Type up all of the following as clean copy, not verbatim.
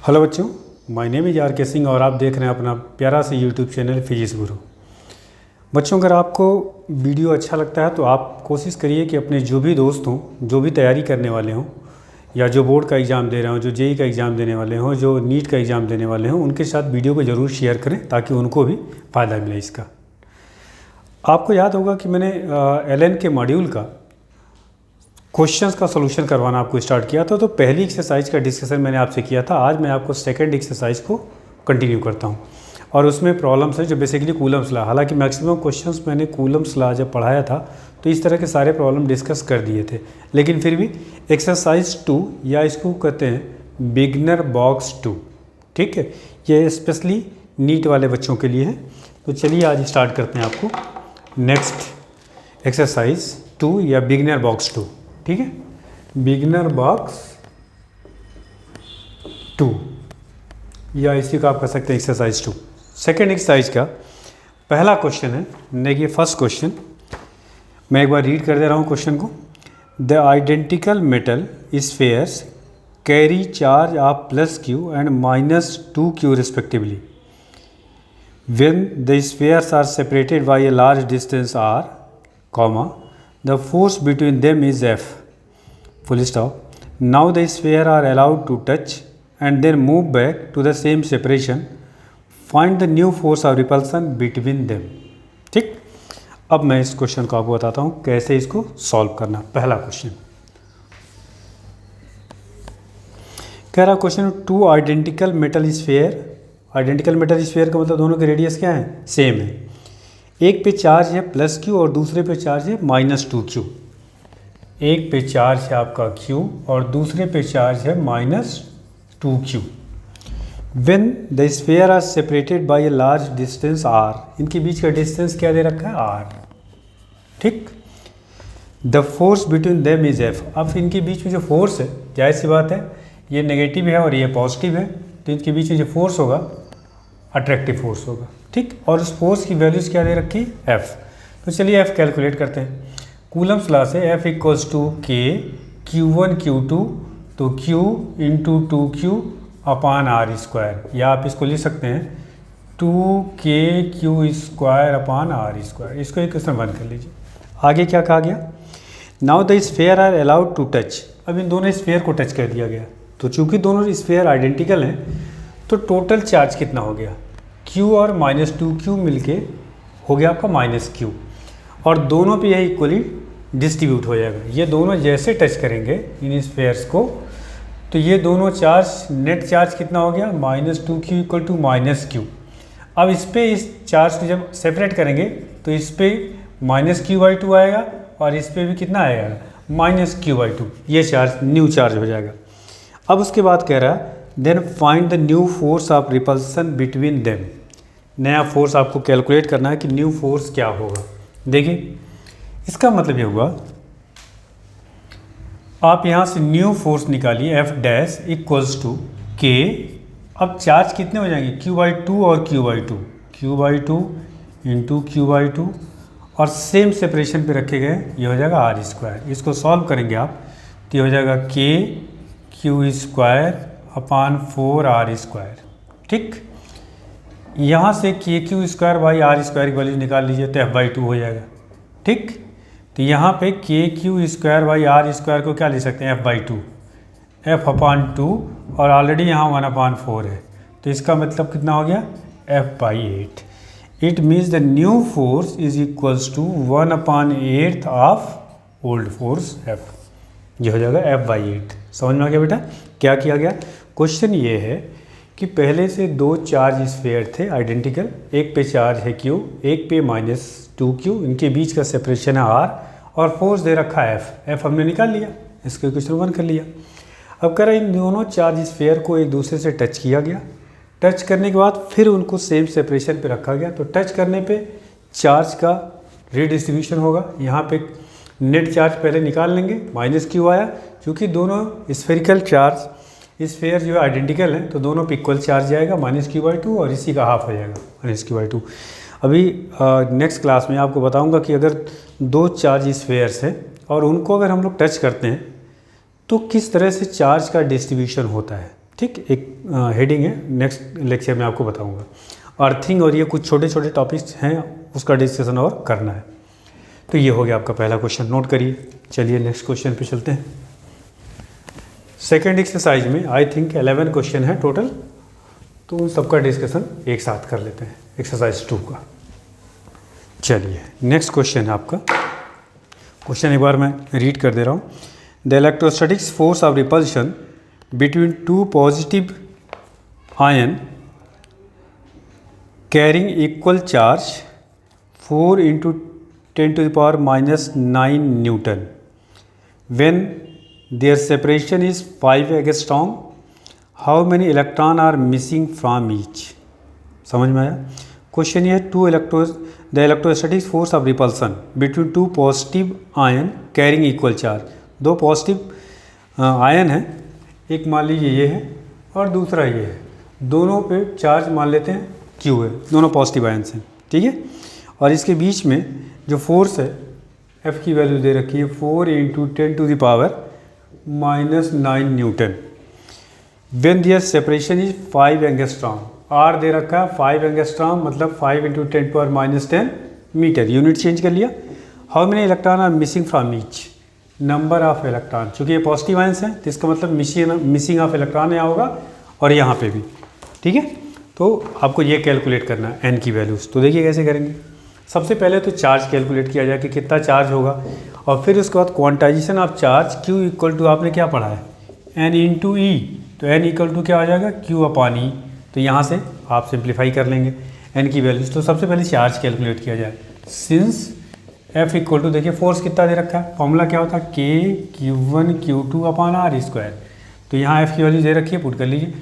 Hello बच्चों, my name is R K. Singh और आप देख रहे हैं अपना प्यारा सा यूट्यूब चैनल फिजिक्स गुरु। बच्चों, अगर आपको वीडियो अच्छा लगता है तो आप कोशिश करिए कि अपने जो भी दोस्त हों, जो भी तैयारी करने वाले हों या जो बोर्ड का एग्ज़ाम दे रहे हों, जो जेई का एग्ज़ाम देने वाले हों, जो नीट का एग्ज़ाम देने वाले हों, उनके साथ वीडियो को ज़रूर शेयर करें ताकि उनको भी फ़ायदा मिले इसका। आपको याद होगा कि मैंने एलएन के मॉड्यूल का क्वेश्चंस का सॉल्यूशन करवाना आपको स्टार्ट किया था। तो पहली एक्सरसाइज का डिस्कशन मैंने आपसे किया था। आज मैं आपको सेकंड एक्सरसाइज को कंटिन्यू करता हूं और उसमें प्रॉब्लम्स है जो बेसिकली कूलम्स लॉ। हालांकि मैक्सिमम क्वेश्चंस मैंने कूलम्स लॉ जब पढ़ाया था तो इस तरह के सारे प्रॉब्लम डिस्कस कर दिए थे, लेकिन फिर भी एक्सरसाइज 2 या इसको कहते हैं बिगनर बॉक्स 2, ठीक है, ये स्पेशली नीट वाले बच्चों के लिए है। तो चलिए आज स्टार्ट करते हैं आपको नेक्स्ट एक्सरसाइज 2 या बिगनर बॉक्स 2, ठीक है, बिगनर बॉक्स 2 या इसी को आप कह सकते हैं एक्सरसाइज 2। सेकेंड एक्सरसाइज का पहला क्वेश्चन है, देखिए फर्स्ट क्वेश्चन मैं एक बार रीड कर दे रहा हूँ क्वेश्चन को। The identical metal spheres carry charge of +q and -2q respectively when the spheres are separated by a large distance r, the force between them is F, full stop. Now the sphere are allowed to touch and then move back to the same separation. Find the new force of repulsion between them. ठीक, अब मैं इस question को आपको बताता हूँ कैसे इसको सॉल्व करना। पहला क्वेश्चन कह रहा question two identical metal sphere. Identical metal sphere का मतलब दोनों के रेडियस क्या है, सेम है। एक पे चार्ज है +q और दूसरे पे चार्ज है -2q। एक पे चार्ज है आपका q और दूसरे पे चार्ज है -2q। When the sphere are separated by a large distance r, इनके बीच का डिस्टेंस क्या दे रखा है, r, ठीक। The force between them is F। अब इनके बीच में जो फोर्स है, जाहिर सी बात है ये नेगेटिव है और ये पॉजिटिव है, तो इनके बीच में जो फोर्स होगा अट्रैक्टिव फोर्स होगा, ठीक। और उस फोर्स की वैल्यूज़ क्या दे रखी है, F। तो चलिए F कैलकुलेट करते हैं। कूलम्स लॉ से F = K Q1 Q2, तो Q × 2Q/r², या आप इसको लिख सकते हैं 2KQ² इसको इक्वेशन 1 कर लीजिए। आगे क्या कहा गया, now the sphere are allowed to touch. अब इन दोनों स्फेयर को टच कर दिया गया, तो चूंकि दोनों स्फेयर आइडेंटिकल हैं तो टोटल चार्ज कितना हो गया, Q और -2Q मिलके हो गया आपका -Q, और दोनों पे यह इक्वली डिस्ट्रीब्यूट हो जाएगा। ये दोनों जैसे टच करेंगे इन स्फेयर्स को तो ये दोनों चार्ज, नेट चार्ज कितना हो गया, -2Q = -Q। अब इस पे इस चार्ज को जब सेपरेट करेंगे तो इस पे -Q/2 आएगा और इस पे भी कितना आएगा, -Q/2। ये चार्ज न्यू चार्ज हो जाएगा। अब उसके बाद कह रहा है then find the new force of repulsion between them. नया फोर्स आपको कैलकुलेट करना है कि न्यू फोर्स क्या होगा। देखिए इसका मतलब ये हुआ, आप यहाँ से न्यू फोर्स निकालिए F' = K। अब चार्ज कितने हो जाएंगे, Q/2 और Q/2, Q/2 × Q/2, और सेम सेपरेशन पे रखे गए, ये हो जाएगा r²। इसको सॉल्व करेंगे आप तो ये हो जाएगा KQ²/4r², ठीक। यहाँ से KQ²/r² की वैल्यू निकाल लीजिए तो F/2 हो जाएगा, ठीक। तो यहाँ पे KQ²/r² को क्या ले सकते हैं, F/2, F/2, और ऑलरेडी यहाँ 1/4 है, तो इसका मतलब कितना हो गया, F/8। It means the new force is equals to 1/8 of old force F। ये हो जाएगा F/8। समझ में आ गया बेटा क्या किया गया। क्वेश्चन ये है कि पहले से दो चार्ज स्फेयर थे आइडेंटिकल, एक पे चार्ज है Q, एक पे -2Q, इनके बीच का सेपरेशन है R और फोर्स दे रखा है F हमने निकाल लिया, इसको क्वेश्चन 1 कर लिया। अब कह रहा है इन दोनों चार्ज स्फेयर को एक दूसरे से टच किया गया, टच करने के बाद फिर उनको सेम सेपरेशन पे रखा गया, तो टच करने पे चार्ज का रीडिस्ट्रीब्यूशन होगा। यहाँ पे नेट चार्ज पहले निकाल लेंगे, -Q आया, क्योंकि दोनों स्फेरिकल चार्ज स्फेयर जो है आइडेंटिकल है तो दोनों पे इक्वल चार्ज जाएगा -Q/2 और इसी का हाफ हो जाएगा -Q/2। अभी नेक्स्ट क्लास में आपको बताऊंगा कि अगर दो चार्ज स्फेयर्स हैं और उनको अगर हम लोग टच करते हैं तो किस तरह से चार्ज का डिस्ट्रीब्यूशन होता है। ठीक, एक हेडिंग है, नेक्स्ट लेक्चर में आपको बताऊंगा। अर्थिंग और ये कुछ छोटे छोटे टॉपिक्स हैं, उसका डिस्कशन और करना है। तो ये हो गया आपका पहला क्वेश्चन, नोट करिए। चलिए नेक्स्ट क्वेश्चन पे चलते हैं। सेकेंड एक्सरसाइज में आई थिंक 11 क्वेश्चन है टोटल, तो उन सबका डिस्कशन एक साथ कर लेते हैं, एक्सरसाइज 2 का। चलिए नेक्स्ट क्वेश्चन है आपका। क्वेश्चन एक बार मैं रीड कर दे रहा हूँ। The electrostatics force of repulsion between two positive ion carrying equal charge 4 × 10⁻⁻9 Newton when their separation is 5 angstrom, how many electron are missing from each? समझ में आया? क्वेश्चन ये the electrostatic force of repulsion between two positive ion carrying equal charge. दो positive ion हैं, एक मान लीजिए ये है और दूसरा ये है, दोनों पे चार्ज मान लेते हैं क्यू है, दोनों पॉजिटिव आयन्स हैं, ठीक है। और इसके बीच में जो फोर्स है एफ की वैल्यू दे रखी है 4 × 10⁻⁹ newton. When their separation is 5 angstrom, are दे रखा है 5 एंगस्ट्रॉम, मतलब 5 × 10⁻⁻10 मीटर, यूनिट चेंज कर लिया। How many electron are missing from each, number of electron, चूँकि ये पॉजिटिव आयन्स हैं तो इसका मतलब मिसिंग ऑफ इलेक्ट्रॉन यहाँ होगा और यहाँ पे भी, ठीक है। तो आपको ये कैलकुलेट करना है एन की वैल्यूज़। तो देखिए कैसे करेंगे। सबसे पहले तो चार्ज कैलकुलेट किया जाए कि कितना चार्ज होगा, और फिर उसके बाद quantization of charge Q equal to, आपने क्या पढ़ा है, N × E, तो N इक्वल टू क्या हो जाएगा Q/E। तो यहाँ से आप सिंप्लीफाई कर लेंगे N की वैल्यूज़। तो सबसे पहले चार्ज कैलकुलेट किया जाए। सिंस F इक्वल टू, देखिए फोर्स कितना दे रखा है, फॉर्मूला क्या होता है K/Q1/Q2/R²। तो यहाँ F की वैल्यू दे रखी है, पुट कर लीजिए,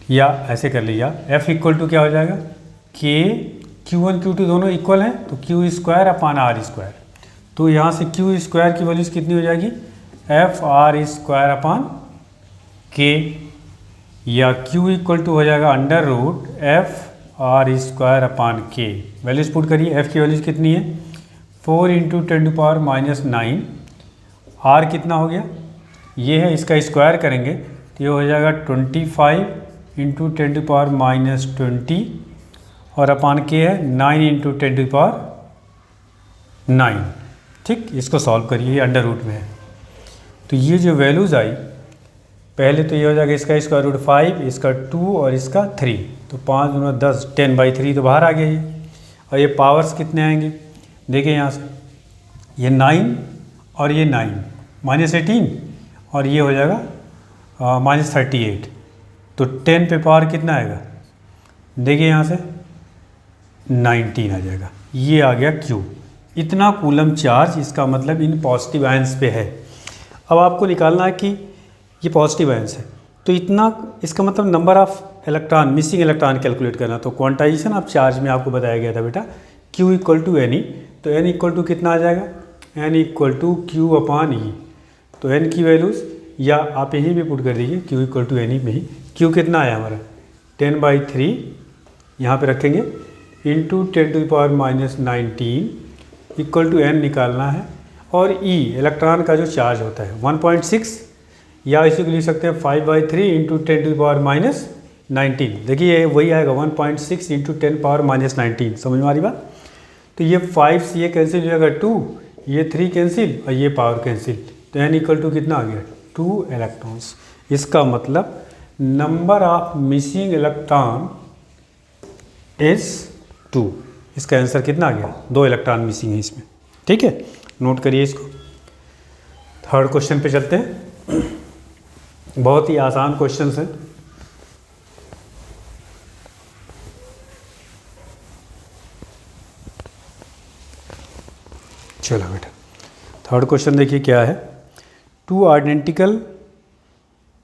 या ऐसे कर लीजिए आप, F इक्वल टू क्या हो जाएगा, Q1 Q2 दोनों इक्वल हैं तो Q²/R²। तो यहाँ से Q² की वैल्यूज़ कितनी हो जाएगी, FR²/K, या Q इक्वल टू हो जाएगा √FR²/K। वैल्यूज़ पुट करिए। F की वैल्यूज़ कितनी है 4 × 10⁻⁹, R कितना हो गया, ये है, इसका स्क्वायर करेंगे तो ये हो जाएगा 25 × 10⁻⁻20, और अपान K है 9 × 10⁻⁹, ठीक। इसको सॉल्व करिए, ये अंडर रूट में है। तो ये जो वैल्यूज़ आई, पहले तो ये हो जाएगा इसका √5, इसका 2 और इसका 3, तो 5 × 10 10/3 तो बाहर आ गया ये। और ये पावर्स कितने आएंगे, देखिए यहाँ से ये 9 और ये 9 -18, और ये हो जाएगा -38, तो 10 पे पावर कितना आएगा, देखिए यहाँ से 19 आ जाएगा। ये आ गया Q, इतना कूलम चार्ज, इसका मतलब इन पॉजिटिव आयन्स पे है। अब आपको निकालना है कि ये पॉजिटिव आयन्स है, तो इतना, इसका मतलब number of electron, missing electron calculate करना। तो क्वांटाइजेशन ऑफ चार्ज में आपको बताया गया था बेटा Q = NE, तो N इक्वल टू कितना आ जाएगा, N इक्वल टू Q/E। तो N की वैल्यूज़, या आप यहीं भी पुट कर दीजिए Q = NE में ही। Q कितना आया हमारा 10/3, यहाँ पे रखेंगे, इंटू 10⁻⁻19 इक्वल टू N निकालना है, और E इलेक्ट्रॉन का जो चार्ज होता है 1.6, या इसी को लिख सकते हैं 5/3 × 10⁻⁻19। देखिए वही आएगा 1.6 × 10⁻⁻19। समझ में आ रही बात। तो ये 5 से ये कैंसिल हो जाएगा 2, ये 3 कैंसिल और ये पावर कैंसिल, तो N इक्वल टू कितना आ गया 2 इलेक्ट्रॉन्स। इसका मतलब number of missing electron is 2। इसका आंसर कितना आ गया, 2 इलेक्ट्रॉन मिसिंग है इसमें, ठीक है। नोट करिए इसको। थर्ड क्वेश्चन पे चलते हैं। बहुत ही आसान क्वेश्चन हैं। चलो बेटा, थर्ड क्वेश्चन देखिए क्या है। 2 identical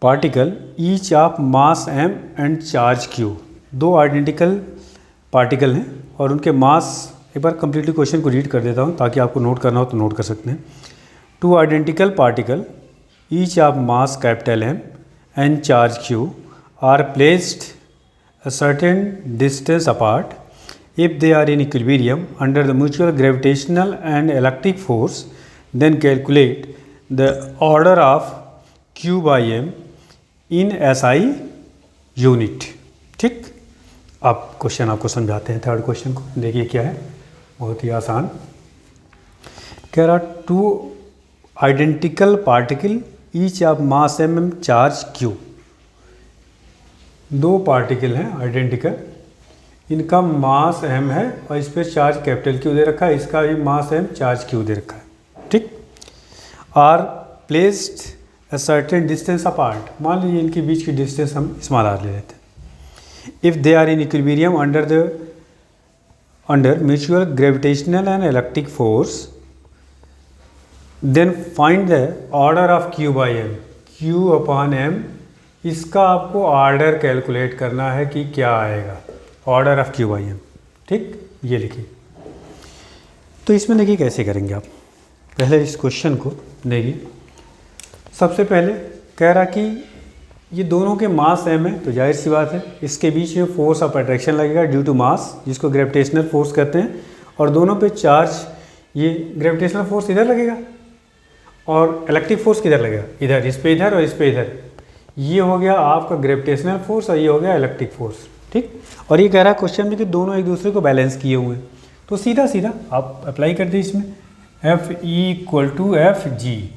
particle each of mass m and charge q। 2 identical particle हैं और उनके मास, एक बार कंप्लीटली क्वेश्चन को रीड कर देता हूँ ताकि आपको नोट करना हो तो नोट कर सकते हैं। 2 identical particle each of mass M and charge q are placed a certain distance apart. If they are in equilibrium under the mutual gravitational and electric force, then calculate the order of q by m in SI unit. ठीक, अब question आपको समझाते हैं third question को। देखिए क्या है, बहुत ही आसान। कह रहा two identical particle each of mass mm charge q। दो पार्टिकल हैं आइडेंटिकल, इनका मास m है और इस पर चार्ज कैपिटल Q दे रखा है, इसका भी मास m चार्ज Q दे रखा है। ठीक, are placed a certain distance apart. मान लीजिए इनके बीच की डिस्टेंस हम स्मॉल आर ले लेते हैं। If they are in equilibrium under mutual gravitational and electric force, then find the order of Q by M। Q upon M, इसका आपको ऑर्डर कैलकुलेट करना है कि क्या आएगा, order of Q by M। ठीक, ये लिखिए। तो इसमें देखिए कैसे करेंगे आप। पहले इस क्वेश्चन को देखिए। सबसे पहले कह रहा कि ये दोनों के मास m है, तो जाहिर सी बात है इसके बीच में फोर्स ऑफ अट्रैक्शन लगेगा ड्यू टू मास, जिसको ग्रेविटेशनल फोर्स कहते हैं। और दोनों पे चार्ज, ये ग्रेविटेशनल फोर्स इधर लगेगा और इलेक्ट्रिक फोर्स किधर लगेगा, इधर, इस पे इधर और इस पे इधर। ये हो गया आपका ग्रेविटेशनल फोर्स और ये हो गया इलेक्ट्रिक फोर्स। ठीक, और ये कह रहा है क्वेश्चन में कि दोनों एक दूसरे को बैलेंस किए हुए हैं, तो सीधा सीधा आप अप्लाई कर दीजिए इसमें, F equal to F G.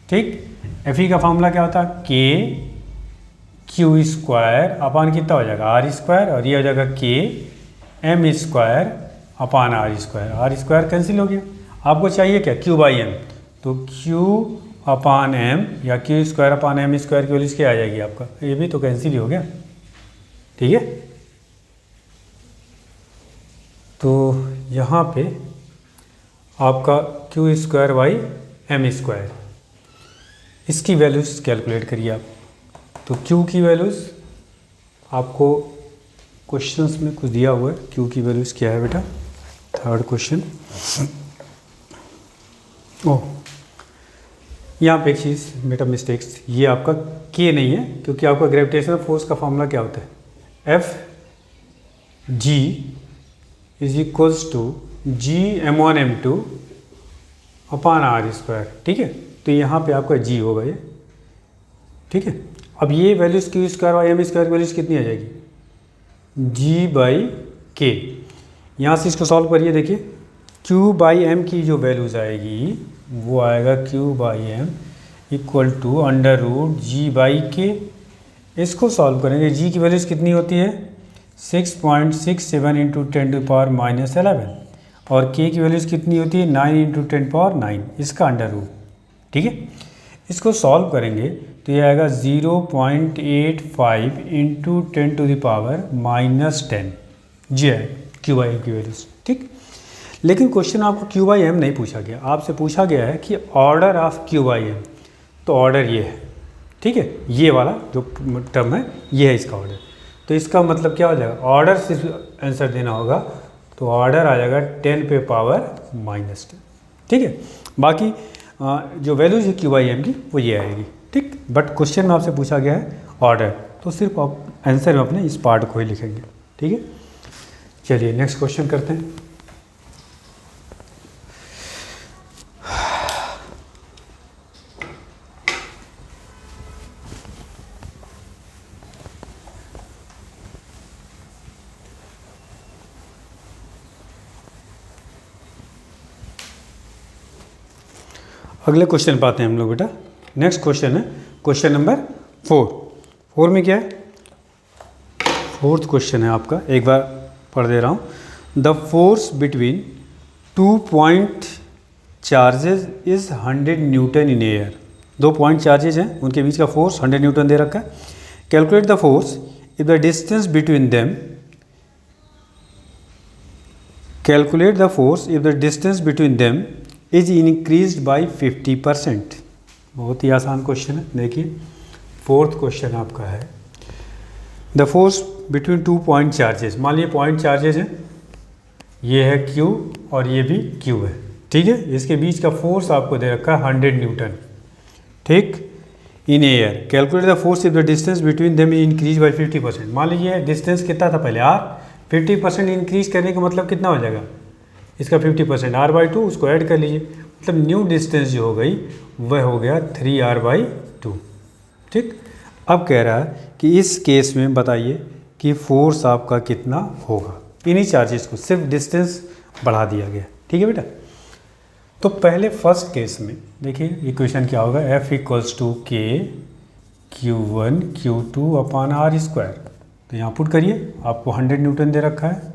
ठीक, एफ ई का फॉर्मूला क्या होता है, के क्यू स्क्वायर अपान कितना हो जाएगा, आर स्क्वायर, और ये हो जाएगा K M square upon R square. R square cancel हो गया। आपको चाहिए क्या, क्यू बाई एम, तो क्यू अपान एम या Q square upon M square की वैल्यू क्या आ जाएगी आपका, ये भी तो कैंसिल ही हो गया। ठीक है, तो यहाँ पे आपका Q square by M square, इसकी वैल्यूज़ कैलकुलेट करिए आप। तो क्यू की वैल्यूज़ आपको क्वेश्चंस में कुछ दिया हुआ है। क्यू की वैल्यूज़ क्या है बेटा, थर्ड क्वेश्चन। ओह, यहाँ पे एक चीज़ बेटा मिस्टेक्स, ये आपका के नहीं है, क्योंकि आपका ग्रेविटेशनल फोर्स का फॉर्मूला क्या होता है, F G is equals to G M1 M2 upon R square. ठीक है, तो यहाँ पे आपका जी होगा ये। ठीक है, अब ये values Q square by M square की वैल्यूज़ कितनी आ जाएगी, जी बाई के। यहाँ से इसको सॉल्व करिए। देखिए क्यू बाई एम की जो वैल्यूज़ आएगी वो आएगा Q by M equal to under root G by K. इसको सॉल्व करेंगे, जी की वैल्यूज़ कितनी होती है 6.67 इंटू 10⁻11, और के की वैल्यूज़ कितनी होती है 9 इंटू 10⁻9, इसका अंडर रूट। ठीक है, इसको सॉल्व करेंगे तो ये आएगा 0.85 इंटू 10⁻−10 जी है क्यू बाई एम की वैल्यूज़। ठीक, लेकिन क्वेश्चन आपको क्यू बाई एम नहीं पूछा गया, आपसे पूछा गया है कि order of Q by M. तो ऑर्डर ये है। ठीक है, ये वाला जो टर्म है ये है इसका ऑर्डर। तो इसका मतलब क्या हो जाएगा, ऑर्डर सिर्फ आंसर देना होगा, तो ऑर्डर आ जाएगा 10⁻−10। ठीक है, बाकी जो वैल्यूज है क्यू बाई एम की वो ये आएगी। ठीक, बट क्वेश्चन में आपसे पूछा गया है ऑर्डर, तो सिर्फ आप आंसर में अपने इस पार्ट को ही लिखेंगे। ठीक है, चलिए नेक्स्ट क्वेश्चन करते हैं। अगले क्वेश्चन पे आते हैं हम लोग बेटा। नेक्स्ट क्वेश्चन है क्वेश्चन नंबर 4 में क्या है, फोर्थ क्वेश्चन है आपका, एक बार पढ़ दे रहा हूँ। The force between 2 point charges is 100 Newton in air. 2 point charges हैं, उनके बीच का फोर्स 100 न्यूटन दे रखा है। Calculate the force if the distance between them, calculate the force if the distance between them is increased by 50%। बहुत ही आसान question है। देखिए fourth question आपका है, the force between 2 point charges. मान लीजिए पॉइंट चार्जेस हैं, ये है Q और ये भी Q है। ठीक है, इसके बीच का फोर्स आपको दे रखा है 100 न्यूटन। ठीक, in air calculate the force if the distance between them increase by 50%। मान लीजिए डिस्टेंस कितना था पहले R, 50% इंक्रीज करने का मतलब कितना हो जाएगा, इसका 50% R/2, उसको ऐड कर लीजिए, मतलब न्यू डिस्टेंस जो हो गई वह हो गया 3R/2। ठीक, अब कह रहा है कि इस केस में बताइए कि फोर्स आपका कितना होगा। इन्हीं चार्जेस को सिर्फ डिस्टेंस बढ़ा दिया गया, ठीक है बेटा। तो पहले फर्स्ट केस में देखिए इक्वेशन क्या होगा, F इक्वल्स टू के Q1 Q2 upon R square. तो यहाँ पुट करिए, आपको 100 न्यूटन दे रखा है,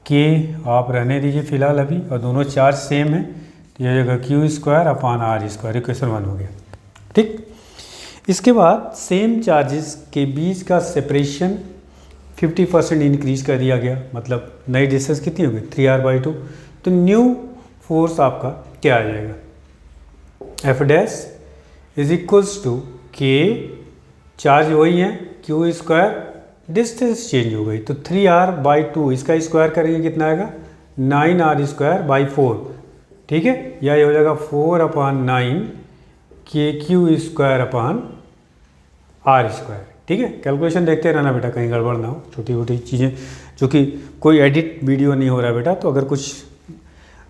के आप रहने दीजिए फिलहाल अभी, और दोनों चार्ज सेम है, तो यह जगह Q square upon R square, equation 1 हो गया, ठीक। इसके बाद सेम चार्जेस के बीच का सेपरेशन 50% इंक्रीज कर दिया गया, मतलब नई डिस्टेंस कितनी होगी 3r/2। तो न्यू फोर्स आपका क्या आ जाएगा, F dash is equals to K, charge वही है, क्यू स्क्वायर, डिस्टेंस चेंज हो गई तो 3r/2, इसका स्क्वायर करेंगे कितना आएगा 9r²/4, ठीक है, या ये हो जाएगा 4/9 K Q square upon R square, ठीक है। कैलकुलेशन देखते रहना बेटा, कहीं गड़बड़ ना हो, छोटी छोटी चीज़ें, जो कि कोई एडिट वीडियो नहीं हो रहा है बेटा, तो अगर कुछ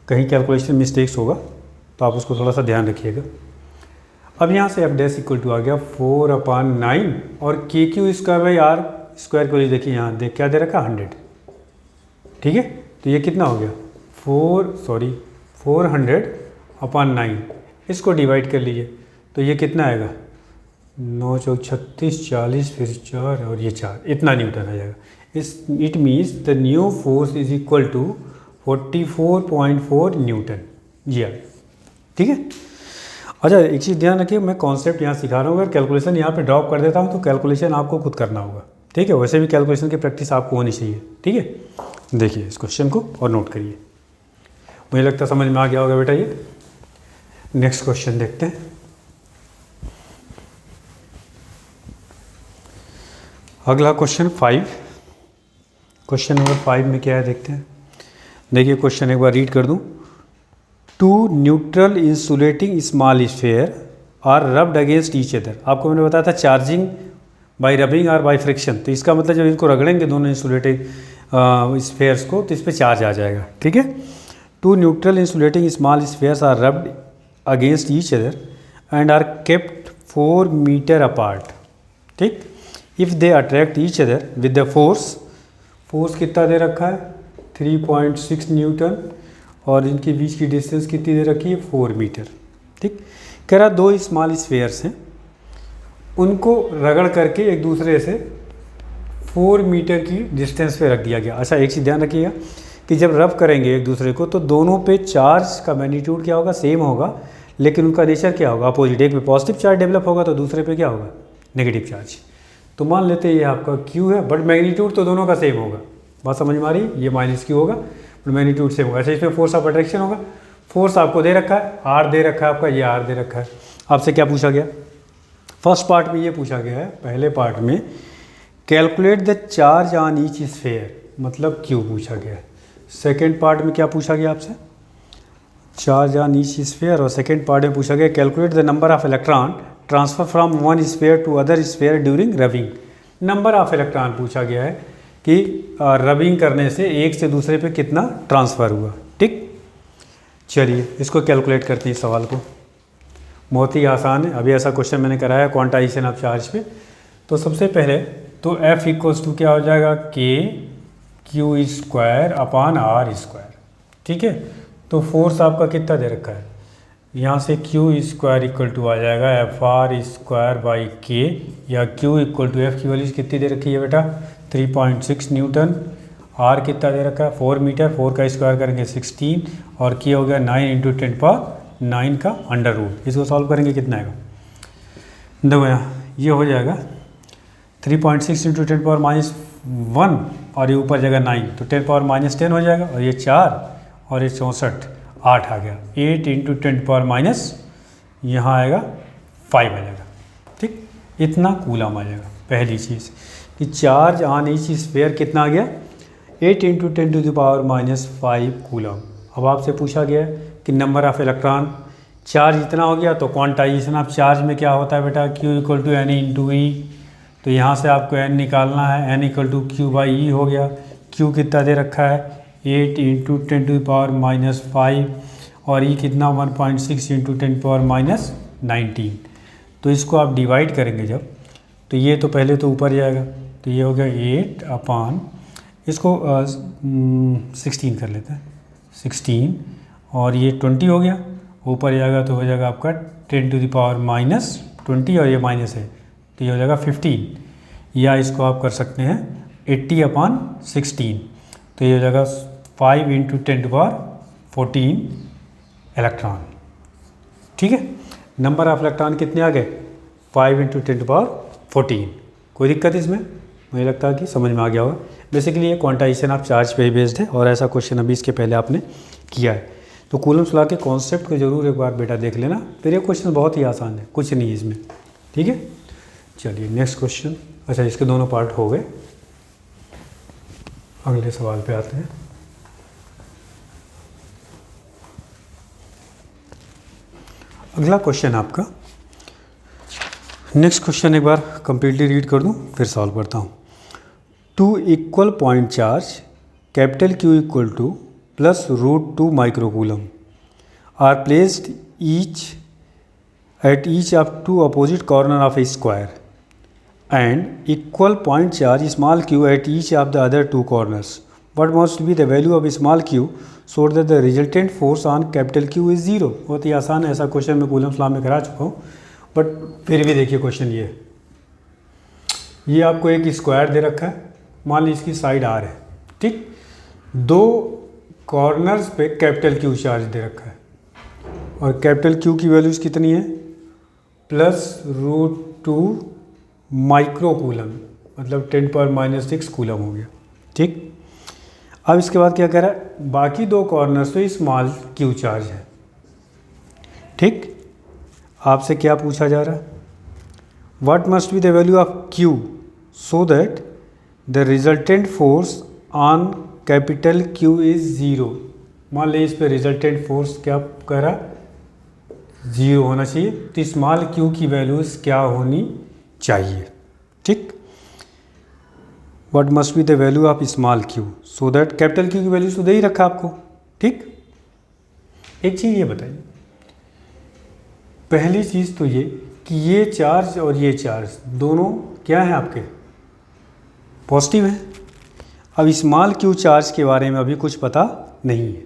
कहीं कैलकुलेशन मिस्टेक्स होगा तो आप उसको थोड़ा सा ध्यान रखिएगा। अब यहाँ से F डैश इक्वल टू आ गया 4/9 और के क्यू स्क्वायर/आर स्क्वायर को देखिए यहाँ देख क्या दे रखा 100, ठीक है। तो ये कितना हो गया 400/9, इसको डिवाइड कर लीजिए, तो ये कितना आएगा 9 चौक 36, 40 फिर 4 और ये 4, इतना न्यूटन आ जाएगा। It means the new force is equal to 44.4 newton, जी हाँ, ठीक है। अच्छा एक चीज़ ध्यान रखिए, मैं कॉन्सेप्ट यहाँ सिखा रहा हूँ, अगर कैलकुलेशन यहाँ पे ड्रॉप कर देता हूँ तो कैलकुलेशन आपको खुद करना होगा, ठीक है। वैसे भी कैलकुलेशन की प्रैक्टिस आपको होनी चाहिए, ठीक है। देखिए इस क्वेश्चन को और नोट करिए, मुझे लगता है समझ में आ गया होगा बेटा ये। नेक्स्ट क्वेश्चन देखते हैं। अगला क्वेश्चन 5, क्वेश्चन नंबर 5 में क्या है देखते हैं। देखिए क्वेश्चन एक बार रीड कर दूं। 2 neutral insulating small sphere are rubbed against each other. आपको मैंने बताया था चार्जिंग बाय रबिंग और बाय फ्रिक्शन, तो इसका मतलब जब इनको रगड़ेंगे दोनों इंसुलेटिंग स्फेयर्स को तो इस पर चार्ज आ जाएगा, ठीक है। 2 neutral insulating small spheres are rubbed against each other and are kept 4 metre apart, ठीक। If they attract each other with the force कितना दे रखा है 3.6 न्यूटन, और इनके बीच की डिस्टेंस कितनी दे रखी है 4 मीटर, ठीक। कह रहा 2 स्मॉल स्फेयर्स हैं, उनको रगड़ करके एक दूसरे से 4 मीटर की डिस्टेंस पे रख दिया गया। अच्छा एक चीज़ ध्यान रखिएगा कि जब रब करेंगे एक दूसरे को तो दोनों पे चार्ज का मैग्नीट्यूड क्या होगा, सेम होगा, लेकिन उनका नेचर क्या होगा, अपोजिट। एक पे पॉजिटिव चार्ज डेवलप होगा तो दूसरे पे क्या होगा, नेगेटिव चार्ज। तो मान लेते हैं ये आपका Q है, बट मैग्नीट्यूड तो दोनों का सेम होगा, बात समझ में आ रही है, ये -Q होगा बट मैग्नीट्यूड सेम होगा। अच्छा इसमें फोर्स ऑफ अट्रैक्शन होगा, फोर्स आपको दे रखा है, R दे रखा है आपका, ये R दे रखा है। आपसे क्या पूछा गया, फर्स्ट पार्ट में ये पूछा गया है, पहले पार्ट में calculate the charge on each sphere, मतलब Q पूछा गया है। सेकेंड पार्ट में क्या पूछा गया आपसे, चार्ज ऑन ईच स्फेयर, और सेकेंड पार्ट में पूछा गया calculate the number of electron transfer from one sphere to other sphere during rubbing. Number of electron पूछा गया है कि रबिंग करने से एक से दूसरे पे कितना ट्रांसफ़र हुआ, ठीक। चलिए इसको कैलकुलेट करते हैं, इस सवाल को बहुत ही आसान है, अभी ऐसा क्वेश्चन मैंने कराया क्वांटाइजेशन ऑफ चार्ज पे। तो सबसे पहले तो F इक्वल्स टू क्या हो जाएगा K Q square upon R square, ठीक है। तो फोर्स आपका कितना दे रखा है, यहाँ से क्यू स्क्वायर इक्वल टू आ जाएगा Fr²/k, या Q इक्वल टू F की वैल्यू कितनी दे रखी है बेटा 3.6 न्यूटन, R कितना दे रखा है 4 मीटर, 4 का स्क्वायर करेंगे 16, और K हो गया 9 × 10⁹ का अंडर रूट। इसको सॉल्व करेंगे कितना आएगा, देखो यहाँ ये हो जाएगा 3.6 × 10⁻1 और ये ऊपर जाएगा 9, तो 10⁻10 हो जाएगा, और ये 4 और ये 64 8 आ गया, 8 × 10⁻, यहाँ आएगा 5 आ जाएगा, ठीक। इतना कूलम आ जाएगा। पहली चीज़ कि चार्ज ऑन ईच स्फेयर कितना आ गया 8 × 10⁻5 कूलम। अब आपसे पूछा गया है कि नंबर ऑफ इलेक्ट्रॉन, चार्ज इतना हो गया तो क्वांटाइजेशन ऑफ चार्ज में क्या होता है बेटा Q equal to N × E, तो यहाँ से आपको N निकालना है, N इक्वल टू Q/E हो गया। Q कितना दे रखा है 8 × 10⁻5, और E कितना 1.6 × 10⁻19। तो इसको आप डिवाइड करेंगे जब, तो ये तो पहले तो ऊपर जाएगा, तो ये हो गया 8 अपान, इसको 16 कर लेते हैं, 16, और ये 20 हो गया, ऊपर जाएगा तो हो जाएगा आपका 10⁻⁻20, और ये माइनस है तो ये हो जाएगा 15, या इसको आप कर सकते हैं 80/16, तो ये हो जाएगा 5 × 10⁻14 इलेक्ट्रॉन। ठीक है, नंबर ऑफ इलेक्ट्रॉन कितने आ गए? 5 × 10⁻14। कोई दिक्कत इसमें? मुझे लगता है कि समझ में आ गया होगा। बेसिकली ये क्वांटाइजेशन ऑफ चार्ज पे ही बेस्ड है, और ऐसा क्वेश्चन अभी इसके पहले आपने किया है। तो कूलम्स लॉ के कॉन्सेप्ट को जरूर एक बार बेटा देख लेना, फिर ये क्वेश्चन बहुत ही आसान है, कुछ नहीं है इसमें। ठीक है, चलिए नेक्स्ट क्वेश्चन। अच्छा, इसके दोनों पार्ट हो गए, अगले सवाल पे आते हैं। अगला क्वेश्चन आपका, नेक्स्ट क्वेश्चन एक बार कंप्लीटली रीड कर दूं फिर सॉल्व करता हूं। 2 equal point charge capital Q equal to +√2 microcoulomb are placed each at each of 2 opposite corner of a square and equal point charge small q at each of the other 2 corners. What must be the value of small q so that the resultant force on capital Q is 0? बहुत ही आसान है, ऐसा question मैं Coulomb's law में करा चुका हूँ, but फिर भी देखिए क्वेश्चन ये आपको एक स्क्वायर दे रखा है, मान लीजिए इसकी साइड R है, ठीक, 2 कॉर्नर्स पे कैपिटल Q चार्ज दे रखा है, और कैपिटल Q की वैल्यूज़ कितनी है? +√2 माइक्रोकूलम, मतलब 10⁻⁻6 कूलम हो गया। ठीक, अब इसके बाद क्या कह रहा है? बाकी 2 कॉर्नर्स पे स्मॉल Q चार्ज है। ठीक, आपसे क्या पूछा जा रहा है? What must be the value of Q so that the resultant force on capital Q is 0। मान लीजिए इस पे रिजल्टेंट फोर्स क्या कह रहा है? 0 होना चाहिए, तो स्मॉल Q की वैल्यूज़ क्या होनी चाहिए? ठीक, what must be the value of small Q so that capital Q की वैल्यूज तो दे ही रखा आपको। ठीक, एक चीज़ ये बताइए, पहली चीज़ तो ये कि ये चार्ज और ये चार्ज दोनों क्या हैं आपके? पॉजिटिव हैं। अब स्मॉल Q चार्ज के बारे में अभी कुछ पता नहीं है,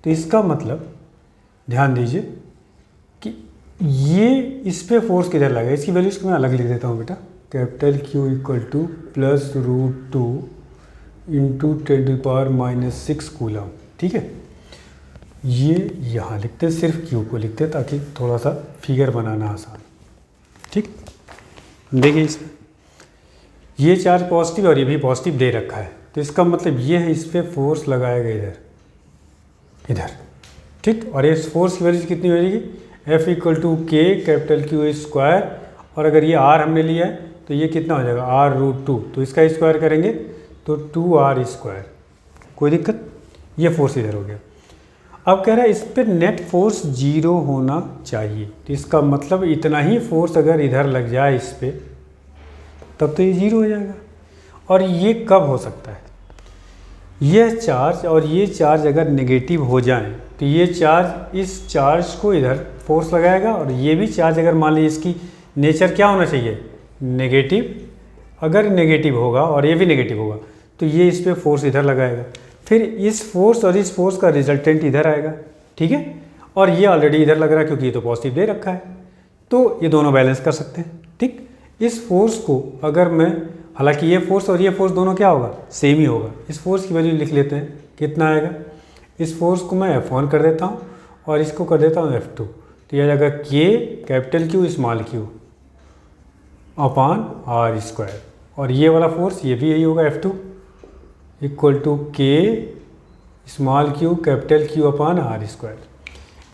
तो इसका मतलब ध्यान दीजिए कि ये इस पे फोर्स किधर लगेगा, इसकी वैल्यूज को मैं अलग लिख देता हूँ बेटा। Capital Q equal to +√2 × 10⁻⁻6 coulomb. ठीक है, ये यहाँ लिखते सिर्फ Q को लिखते ताकि थोड़ा सा फिगर बनाना आसान। ठीक, देखिए इसमें ये चार्ज पॉजिटिव और ये भी पॉजिटिव दे रखा है, तो इसका मतलब ये है इस पर फोर्स लगाएगा इधर। ठीक, और इस फोर्स की वैल्यू कितनी हो जाएगी? F equal to K capital Q square, और अगर ये R हमने लिया है तो ये कितना हो जाएगा? R√2, तो इसका स्क्वायर करेंगे तो 2R स्क्वायर। कोई दिक्कत? ये फोर्स इधर हो गया। अब कह रहा है इस पर नेट फोर्स 0 होना चाहिए, तो इसका मतलब इतना ही फोर्स अगर इधर लग जाए इस पर, तब तो ये 0 हो जाएगा। और ये कब हो सकता है? यह चार्ज और ये चार्ज अगर नेगेटिव हो जाए तो ये चार्ज इस चार्ज को इधर फोर्स लगाएगा, और ये भी चार्ज अगर मान लीजिए इसकी नेचर क्या होना चाहिए? नेगेटिव। अगर नेगेटिव होगा और ये भी नेगेटिव होगा तो ये इस पर फोर्स इधर लगाएगा, फिर इस फोर्स और इस फोर्स का रिजल्टेंट इधर आएगा। ठीक है, और ये ऑलरेडी इधर लग रहा है क्योंकि ये तो पॉजिटिव दे रखा है, तो ये दोनों बैलेंस कर सकते हैं। ठीक, इस फोर्स को अगर मैं, हालांकि ये फोर्स और ये फोर्स दोनों क्या होगा? सेम ही होगा। इस फोर्स की वैल्यू लिख लेते हैं, कितना आएगा? इस फोर्स को मैं F1 कर देता हूँ और इसको कर देता हूँ F2, तो यह जाएगा K capital Q small Q upon R square, और ये वाला फोर्स ये भी यही होगा F2 equal to K small Q capital Q upon R square.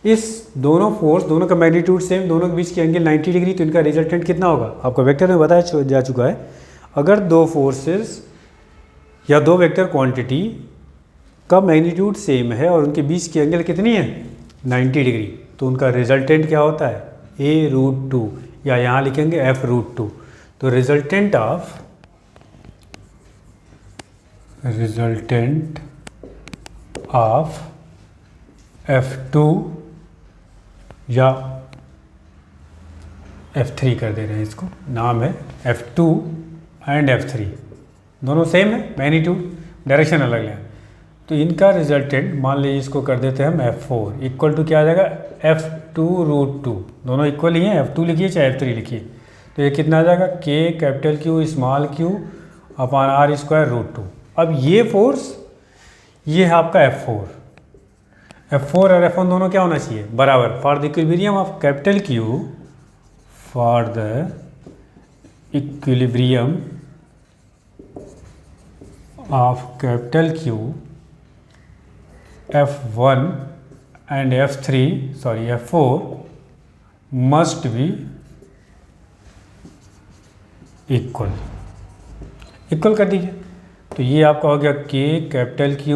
इस दोनों फोर्स, दोनों का मैग्नीट्यूड सेम, दोनों के बीच की एंगल 90 डिग्री, तो इनका रिजल्टेंट कितना होगा? आपका वेक्टर में बताया जा चुका है। अगर 2 फोर्सेस या 2 वेक्टर क्वांटिटी का मैग्नीट्यूड सेम है और उनके बीच की एंगल कितनी है? 90 डिग्री, तो उनका रिजल्टेंट क्या होता है? A√2, या यहाँ लिखेंगे F√2। तो रिजल्टेंट ऑफ F2 या F3 कर दे रहे हैं, इसको नाम है F2 एंड F3, दोनों सेम है, मैग्नीट्यूड डायरेक्शन अलग है। तो इनका रिजल्टेंट मान लीजिए इसको कर देते हैं हम F4 इक्वल टू क्या आ जाएगा F2√2, दोनों इक्वल ही हैं, F2 लिखिए चाहे F3 लिखिए। तो ये कितना आ जाएगा K capital Q small q upon r²√2। अब ये फोर्स ये है आपका F4 और F1 दोनों क्या होना चाहिए बराबर, for the equilibrium of capital Q, for the equilibrium of capital Q F1 and F4 must be equal कर दीजिए। तो ये आपका हो गया K capital Q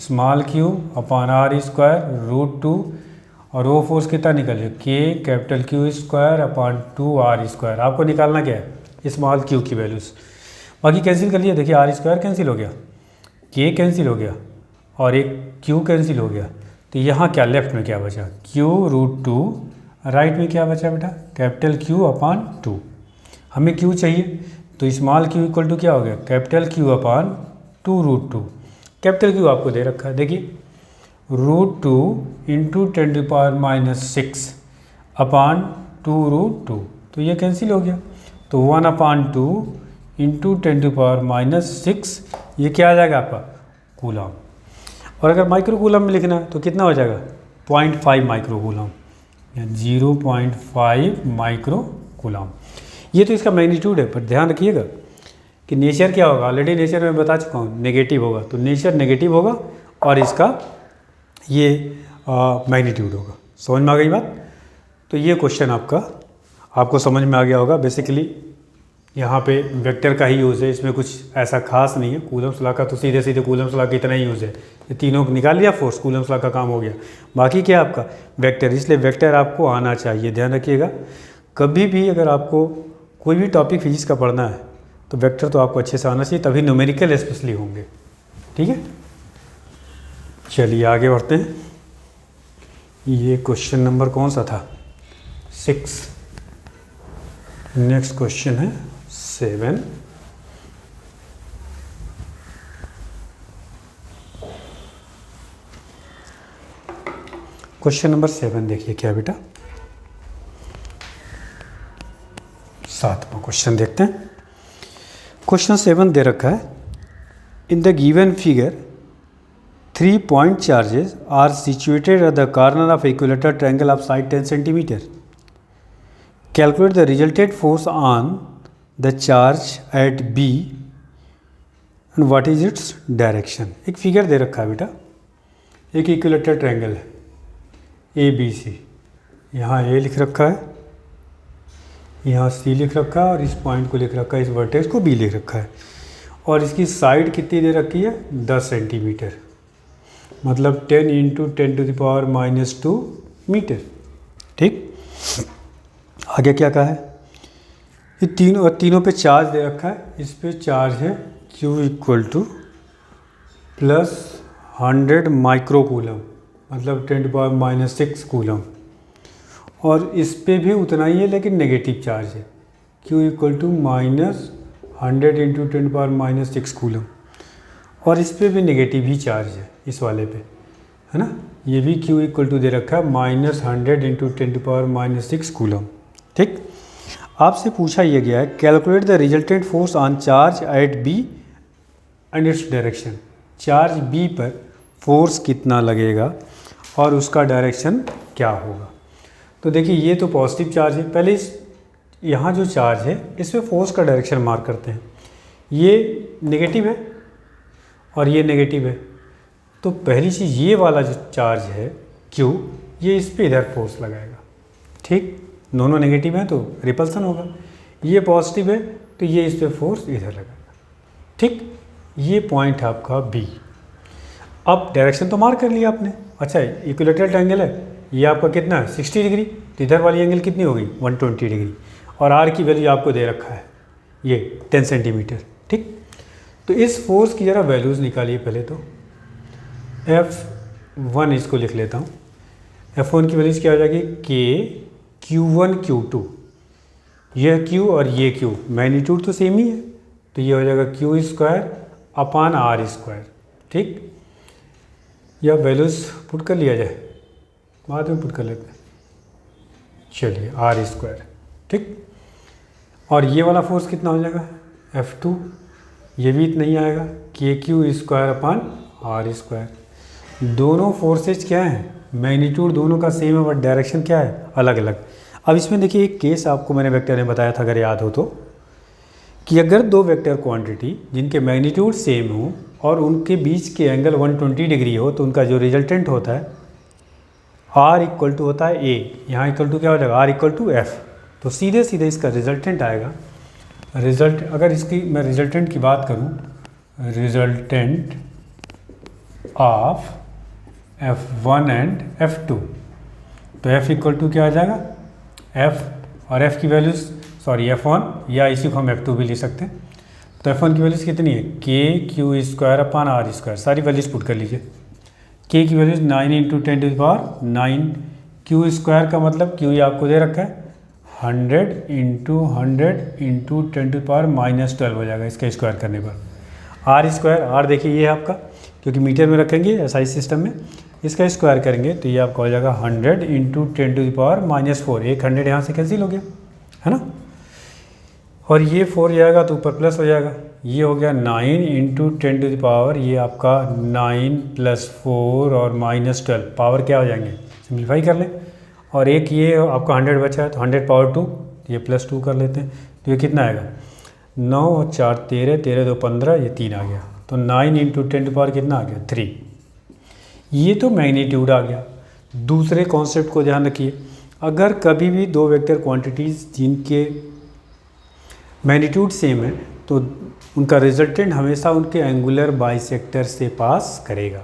small q upon r²√2 और वो फोर्स कितना निकल जाए K capital Q² upon 2r²। आपको निकालना क्या है स्मॉल q की वैल्यूज़, बाकी कैंसिल कर लिया, देखिए r² कैंसिल हो गया, K कैंसिल हो गया और एक Q कैंसिल हो गया। तो यहाँ क्या लेफ्ट में क्या बचा Q√2, राइट में क्या बचा बेटा कैपिटल Q अपॉन 2। हमें Q चाहिए तो स्मॉल q इक्वल टू क्या हो गया capital Q upon 2√2। Capital Q आपको दे रखा है, देखिए √2 इंटू 10⁻⁻6 अपॉन 2√2, तो ये कैंसिल हो गया। तो 1/2 इंटू 10⁻⁻6 ये क्या आ जाएगा आपका कूलम। और अगर माइक्रो कूलम में लिखना है तो कितना हो जाएगा 0.5 माइक्रो कूलम या 0.5 माइक्रो कूलम। ये तो इसका मैग्नीट्यूड है, पर ध्यान रखिएगा कि नेचर क्या होगा, ऑलरेडी नेचर में बता चुका हूँ नेगेटिव होगा, तो नेचर नेगेटिव होगा और इसका ये मैग्नीट्यूड होगा। समझ में आ गई बात। तो ये क्वेश्चन आपको समझ में आ गया होगा। बेसिकली यहाँ पे वेक्टर का ही यूज़ है, इसमें कुछ ऐसा खास नहीं है। कूलम्स लॉ का तो सीधे सीधे कूलम्स लॉ का इतना ही यूज़ है, ये तीनों को निकाल लिया फोर्स, कूलम्स लॉ का काम हो गया। बाकी क्या आपका वेक्टर, इसलिए वेक्टर आपको आना चाहिए, ध्यान रखिएगा। कभी भी अगर आपको कोई भी टॉपिक फिजिक्स का पढ़ना है तो वेक्टर तो आपको अच्छे से आना चाहिए, तभी न्यूमेरिकल स्पेशली होंगे। ठीक है, चलिए आगे बढ़ते हैं। ये क्वेश्चन नंबर कौन सा था 6। नेक्स्ट क्वेश्चन है 7। क्वेश्चन नंबर 7 देखिए क्या बेटा, 7वां क्वेश्चन देखते हैं। क्वेश्चन 7 दे रखा है, in the given figure 3 point charges are situated at the corner of equilateral triangle of side 10 cm. Calculate the resultant force on the charge at B and what is its direction. एक figure दे रखा है बेटा, एक equilateral triangle है ABC, यहाँ A लिख रखा है, यहाँ C लिख रखा है और इस पॉइंट को लिख रखा है, इस वर्टेक्स को B लिख रखा है। और इसकी साइड कितनी दे रखी है 10 सेंटीमीटर, मतलब 10 × 10⁻⁻2 मीटर। ठीक, आगे क्या कहा है, ये तीनों पे चार्ज दे रखा है। इस पे चार्ज है Q = +100 माइक्रो कूलम, मतलब 10⁻⁻6 कूलम। और इस पे भी उतना ही है लेकिन नेगेटिव चार्ज है, Q = -100 × 10⁻⁻6 कूलम। और इस पे भी नेगेटिव ही चार्ज है, इस वाले पे, है ना। ये भी Q = दे रखा है -100 × 10⁻⁻6 कूलम। ठीक, आपसे पूछा यह गया है calculate the resultant force on charge at B and its direction. Charge B पर फोर्स कितना लगेगा और उसका डायरेक्शन क्या होगा। तो देखिए ये तो पॉजिटिव चार्ज है, पहले यहाँ जो चार्ज है इस पर फोर्स का डायरेक्शन मार्क करते हैं। ये नेगेटिव है और ये नेगेटिव है, तो पहली चीज़ ये वाला जो चार्ज है Q, ये इस पे इधर फोर्स लगाएगा। ठीक, दोनों नेगेटिव हैं तो रिपल्सन होगा। ये पॉजिटिव है तो ये इस पे फोर्स इधर लगाएगा। ठीक, ये पॉइंट है आपका B। अब डायरेक्शन तो मार्क कर लिया आपने। अच्छा, इक्विलेटरल ट्रायंगल है, ये आपका कितना है 60 डिग्री, तो इधर वाली एंगल कितनी होगी 120 डिग्री। और R की वैल्यू आपको दे रखा है ये 10 सेंटीमीटर। ठीक, तो इस फोर्स की ज़रा वैल्यूज़ निकालिए पहले तो। F1 इसको लिख लेता हूँ। F1 की वैल्यूज़ क्या हो जाएगी K Q1 Q2, यह Q और ये Q मैग्नीट्यूड तो सेम ही है, तो ये हो जाएगा Q square upon R square. ठीक, या वैल्यूज पुट कर लिया जाए, बाद में पुट कर लेते हैं। चलिए R स्क्वायर, ठीक। और ये वाला फोर्स कितना हो जाएगा F2, ये भी इतना ही आएगा KQ square upon R square. दोनों फोर्सेज क्या हैं, मैग्नीट्यूड दोनों का सेम है, बट डायरेक्शन क्या है, अलग अलग। अब इसमें देखिए एक केस आपको मैंने वेक्टर में बताया था, अगर याद हो तो, कि अगर दो वेक्टर क्वांटिटी जिनके मैग्नीट्यूड सेम हो और उनके बीच के एंगल 120 डिग्री हो, तो उनका जो रिजल्टेंट होता है R इक्वल टू होता है A, यहाँ इक्वल टू क्या हो जाएगा R इक्वल टू F। तो सीधे सीधे इसका रिजल्टेंट आएगा, रिजल्ट अगर इसकी मैं रिजल्टेंट की बात करूँ, resultant of F1 and F2, तो F इक्वल टू क्या आ जाएगा F, और F की वैल्यूज सॉरी F1, या इसी को हम F2 भी ले सकते हैं। तो F1 की वैल्यूज कितनी है KQ square upon R square, सारी वैल्यूज पुट कर लीजिए। K की values 9 into 10 to the power 9, Q square का मतलब Q ये आपको दे रखा है 100 into 10 into 10 to the power -12 हो जाएगा इसका स्क्वायर करने पर। R स्क्वायर, R देखिए ये है आपका, क्योंकि मीटर में रखेंगे SI सिस्टम में, इसका स्क्वायर करेंगे तो ये आपका हो जाएगा 100 इंटू 10 टू द पावर -4, एक 100 यहाँ से कैंसिल हो गया, है ना। और ये 4 जाएगा तो ऊपर प्लस हो जाएगा, ये हो गया 9 इंटू 10 टू द पावर, ये आपका 9 + 4 और -12 पावर क्या हो जाएंगे, सिंप्लीफाई कर लें। और एक ये आपका 100 बचा है तो 100 पावर 2, ये +2 कर लेते हैं, तो ये कितना आएगा 9 और 4 13, 13 2 15, ये 3 आ गया, तो 9 इंटू 10 टू पावर कितना आ गया 3। ये तो मैग्नीट्यूड आ गया। दूसरे कॉन्सेप्ट को ध्यान रखिए, अगर कभी भी दो वेक्टर क्वांटिटीज़ जिनके मैग्नीट्यूड सेम है तो उनका रिजल्टेंट हमेशा उनके एंगुलर बाइसेक्टर से पास करेगा।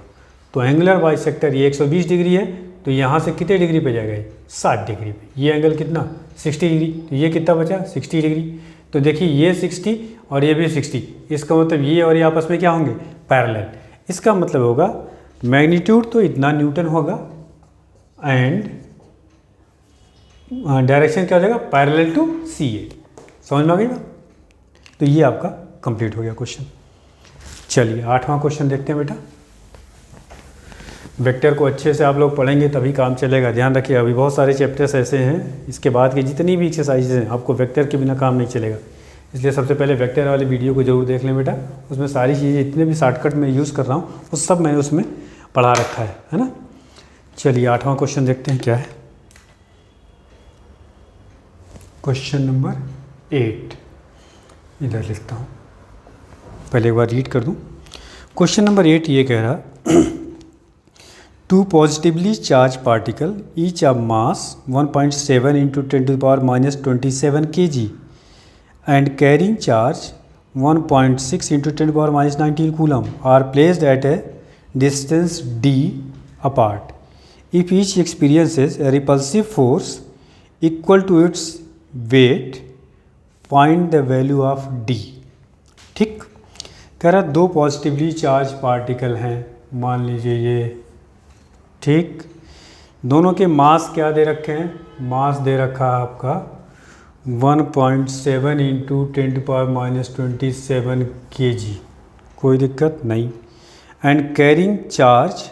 तो एंगुलर बाइसेक्टर ये 120 डिग्री है, तो यहाँ से कितने डिग्री पे जाएगा, 60 डिग्री पे। ये एंगल कितना 60 डिग्री, तो ये कितना बचा 60 डिग्री। तो देखिए ये 60 और ये भी 60, इसका मतलब ये और ये आपस में क्या होंगे, पैरेलल। इसका मतलब होगा मैग्नीट्यूड तो इतना न्यूटन होगा एंड डायरेक्शन क्या हो जाएगा, पैरेलल टू CA। समझ में आ गई बात। तो ये आपका कंप्लीट हो गया क्वेश्चन। चलिए 8वां क्वेश्चन देखते हैं बेटा। वेक्टर को अच्छे से आप लोग पढ़ेंगे तभी काम चलेगा। ध्यान रखिए अभी बहुत सारे चैप्टर्स ऐसे हैं, इसके बाद की जितनी भी एक्सरसाइजेज हैं आपको वेक्टर के बिना काम नहीं चलेगा। इसलिए सबसे पहले वेक्टर वाली वीडियो को जरूर देख लें बेटा, उसमें सारी चीज़ें इतने भी शॉर्टकट में यूज़ कर रहा हूँ वो सब मैंने उसमें पढ़ा रखा है ना। चलिए 8वां क्वेश्चन देखते हैं क्या है। क्वेश्चन नंबर 8 इधर लिखता हूँ, पहले एक बार रीड कर दूँ। क्वेश्चन नंबर 8 ये कह रहा 2 positively charged particle each of mass 1.7 into 10 to the power -27 kg and carrying charge 1.6 into 10 to the power -19 coulomb are placed at a distance d apart. If each experiences a repulsive force equal to its weight, find the value of d। ठीक, कह रहा 2 positively charge particle हैं, मान लीजिए ये, ठीक। दोनों के मास क्या दे रखे हैं, मास दे रखा है आपका 1.7 इंटू 10 टू पावर -27 kg, कोई दिक्कत नहीं। And carrying charge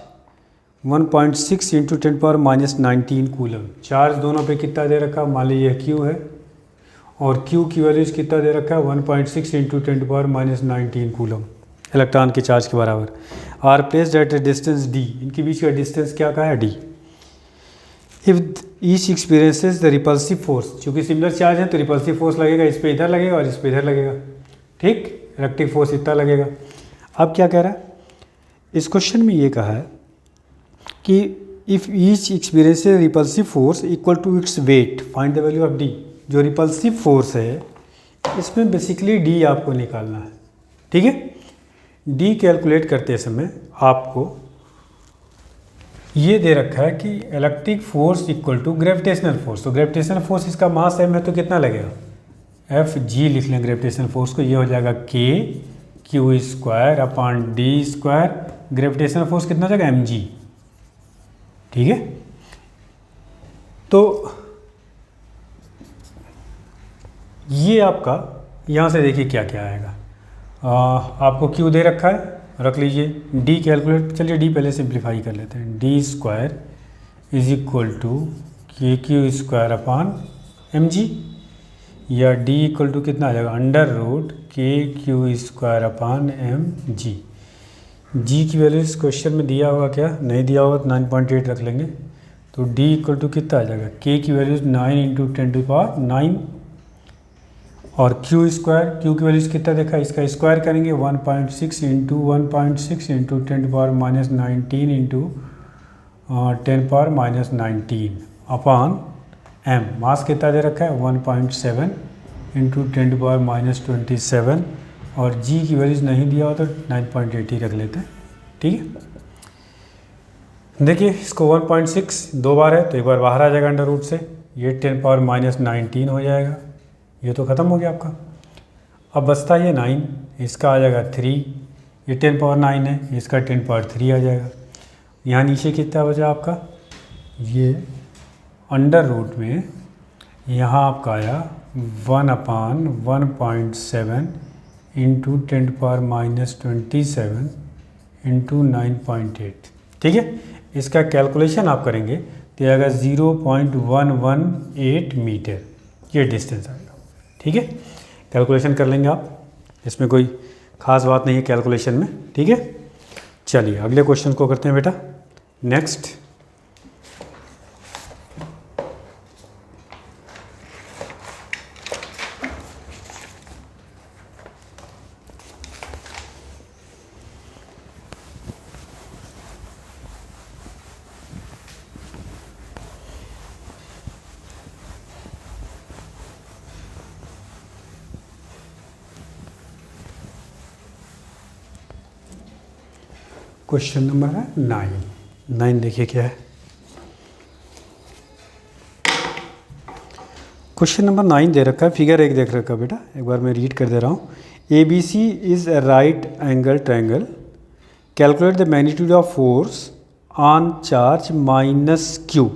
1.6 into 10 power -19 coulomb. Charge दोनों पे कितना दे रखा, मान लीजिए Q है और Q की वैल्यूज कितना दे रखा है 1.6 into 10 to power -19 coulomb, electron के चार्ज के बराबर। Are placed at a distance d, इनके बीच का डिस्टेंस क्या का है d। If each experiences the repulsive force, क्योंकि सिमिलर चार्ज है तो रिपल्सिव फोर्स लगेगा, इस पे इधर लगेगा और इस पे इधर लगेगा, ठीक। इलेक्ट्रिक फोर्स इतना लगेगा। अब क्या कह रहा है, इस क्वेश्चन में ये कहा है कि if each experiences repulsive force equal to its weight, find the value of d। जो रिपल्सिव फोर्स है इसमें बेसिकली d आपको निकालना है, ठीक है। d कैलकुलेट करते समय आपको ये दे रखा है कि electric force equal to gravitational force. तो ग्रेविटेशनल फोर्स इसका मास m है तो कितना लगेगा, Fg लिख लें ग्रेविटेशनल फोर्स को, ये हो जाएगा KQ स्क्वायर अपान d स्क्वायर। ग्रेविटेशनल फोर्स कितना हो जाएगा mg, ठीक है। तो ये आपका यहाँ से देखिए क्या क्या आएगा। आपको क्यू दे रखा है, रख लीजिए। डी कैलकुलेट, चलिए डी पहले सिंप्लीफाई कर लेते हैं। D square is equal to K Q square upon M G, या डी इक्वल टू कितना आ जाएगा, under root K Q square upon M G. G की वैल्यू इस क्वेश्चन में दिया होगा क्या, नहीं दिया होगा तो 9.8 रख लेंगे। तो डी इक्वल टू कितना आ जाएगा, के की वैल्यू 9 इंटू 10⁻9, और क्यू स्क्वायर, क्यू की वैल्यूज कितना देखा, इसका स्क्वायर करेंगे 1.6 इंटू 1.6 इंटू 10⁻19 इंटू 10⁻19 अपान एम। मास कितना दे रखा है 1.7 इंटू 10⁻27, और जी की वैल्यूज नहीं दिया हो तो 9.8 ही रख लेते हैं। ठीक है, देखिए इसको 1.6 दो बार है तो एक बार बाहर आ जाएगा अंडर रूट से, ये 10⁻19 हो जाएगा, ये तो ख़त्म हो गया आपका। अब बचता ये 9, इसका आ जाएगा 3, ये 10⁻9 है, इसका 10⁻3 आ जाएगा। यहाँ नीचे कितना बचा आपका, ये अंडर रूट में यहाँ आपका आया 1/1.7 इंटू 10⁻27 इंटू 9.8। ठीक है, इसका कैलकुलेशन आप करेंगे तो आएगा 0.118 मीटर, ये डिस्टेंस आएगा। ठीक है, कैलकुलेशन कर लेंगे आप, इसमें कोई ख़ास बात नहीं है कैलकुलेशन में। ठीक है, चलिए अगले क्वेश्चन को करते हैं बेटा। नेक्स्ट, क्वेश्चन नंबर है 9। देखिए क्या है, क्वेश्चन नंबर 9 दे रखा है, फिगर 1 देख रखा है बेटा, एक बार मैं रीड कर दे रहा हूँ। A B C is a right angle triangle, calculate the magnitude of force on charge minus Q.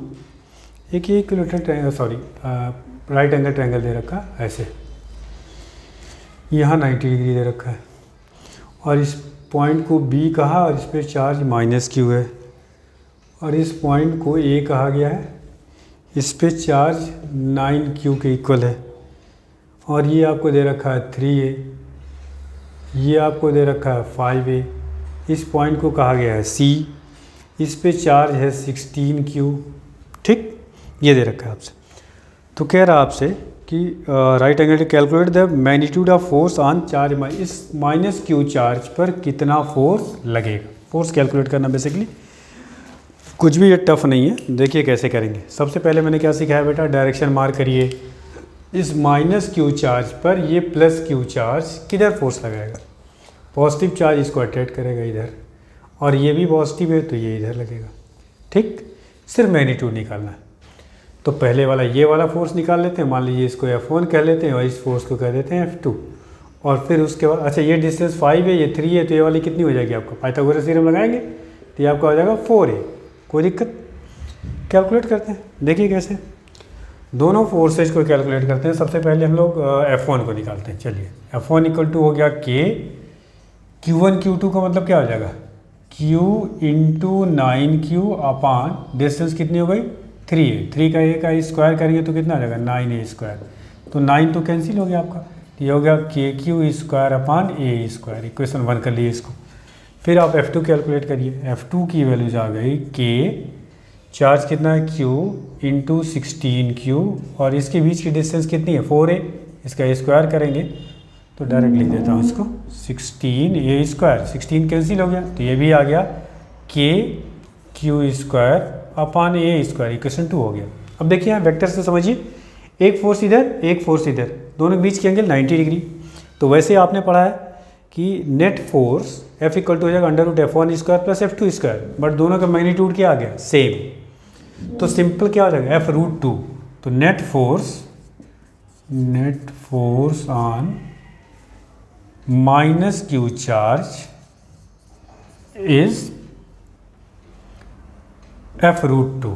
एक ये equilateral sorry right angle triangle दे रखा है ऐसे, यहाँ 90 डिग्री दे रखा है, और इस पॉइंट को बी कहा और इस पर चार्ज माइनस क्यू है, और इस पॉइंट को ए कहा गया है, इस पे चार्ज 9Q के इक्वल है, और ये आपको दे रखा है 3A, ये आपको दे रखा है 5A, इस पॉइंट को कहा गया है C, इस पे चार्ज है 16Q। ठीक, ये दे रखा है आपसे। तो कह रहा है आपसे कि right angle calculate the magnitude of force on charge, इस -Q चार्ज पर कितना फोर्स लगेगा, फोर्स कैलकुलेट करना बेसिकली। कुछ भी ये टफ नहीं है, देखिए कैसे करेंगे। सबसे पहले मैंने क्या सिखाया बेटा, डायरेक्शन मार्क करिए, इस -Q चार्ज पर ये +Q चार्ज किधर फोर्स लगाएगा, पॉजिटिव चार्ज इसको अट्रैक्ट करेगा इधर, और ये भी पॉजिटिव है तो ये इधर लगेगा। ठीक, सिर्फ मैग्नीट्यूड निकालना है। तो पहले वाला ये वाला फोर्स निकाल लेते हैं, मान लीजिए इसको F1 कह लेते हैं और इस फोर्स को कह देते हैं F2, और फिर उसके बाद अच्छा ये डिस्टेंस 5 है, ये 3 है, तो ये वाली कितनी हो जाएगी आपका, पाइथागोरस थ्योरम लगाएंगे तो ये आपका हो जाएगा 4A। कोई दिक्कत, कैलकुलेट करते हैं, देखिए कैसे दोनों फोर्सेज को कैलकुलेट करते हैं। सबसे पहले हम लोग F1 को निकालते हैं। चलिए F1 इक्वल टू हो गया K, Q1 Q2 का मतलब क्या हो जाएगा, Q इंटू 9Q अपान डिस्टेंस कितनी हो गई 3A, 3 का A का स्क्वायर करेंगे तो कितना आ जाएगा 9A स्क्वायर, तो 9 तो कैंसिल हो गया आपका, ये हो गया KQ square upon A square. Equation 1 कर लिए इसको। फिर आप F2 कैलकुलेट करिए, F2 की वैल्यूज आ गई K, चार्ज कितना है Q इंटू 16Q, और इसके बीच की डिस्टेंस कितनी है 4A, इसका स्क्वायर करेंगे तो डायरेक्ट लिख देता हूँ इसको 16A स्क्वायर, 16 कैंसिल हो गया तो ये भी आ गया KQ square upon A square, equation 2 हो गया। अब देखिए यहाँ वेक्टर से समझिए, एक फोर्स इधर एक फोर्स इधर, दोनों के बीच की एंगल 90 डिग्री। तो वैसे आपने पढ़ा है कि net force F equal to हो जाएगा √F1 square plus F2 square, but दोनों का मैग्नीट्यूड क्या आ गया सेम, तो सिंपल क्या हो जाएगा F√2। तो net force on -Q charge is F√2,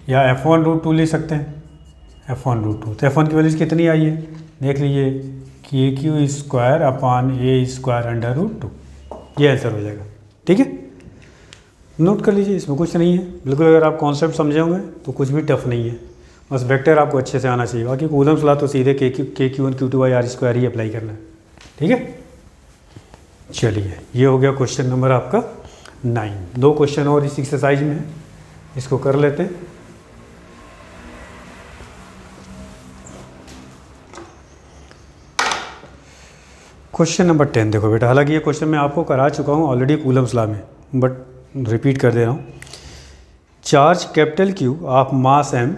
या F1√2 ले सकते हैं, F1√2। तो F1 की वैल्यूज कितनी आई है देख लीजिए KQ² अपान A² √2, ये आंसर हो जाएगा। ठीक है, नोट कर लीजिए, इसमें कुछ नहीं है बिल्कुल। अगर आप कॉन्सेप्ट समझे होंगे तो कुछ भी टफ नहीं है, बस वेक्टर आपको अच्छे से आना चाहिए। बाकी कूलम्स लॉ तो सीधे KQ1 Q2/R² ही अप्लाई करना है। ठीक है, चलिए ये हो गया क्वेश्चन नंबर आपका 9। 2 क्वेश्चन और इस एक्सरसाइज में है, इसको कर लेते हैं। क्वेश्चन नंबर 10 देखो बेटा, हालांकि ये क्वेश्चन मैं आपको करा चुका हूँ ऑलरेडी कूलम्स लॉ में, बट रिपीट कर दे रहा हूँ। Charge capital Q of mass m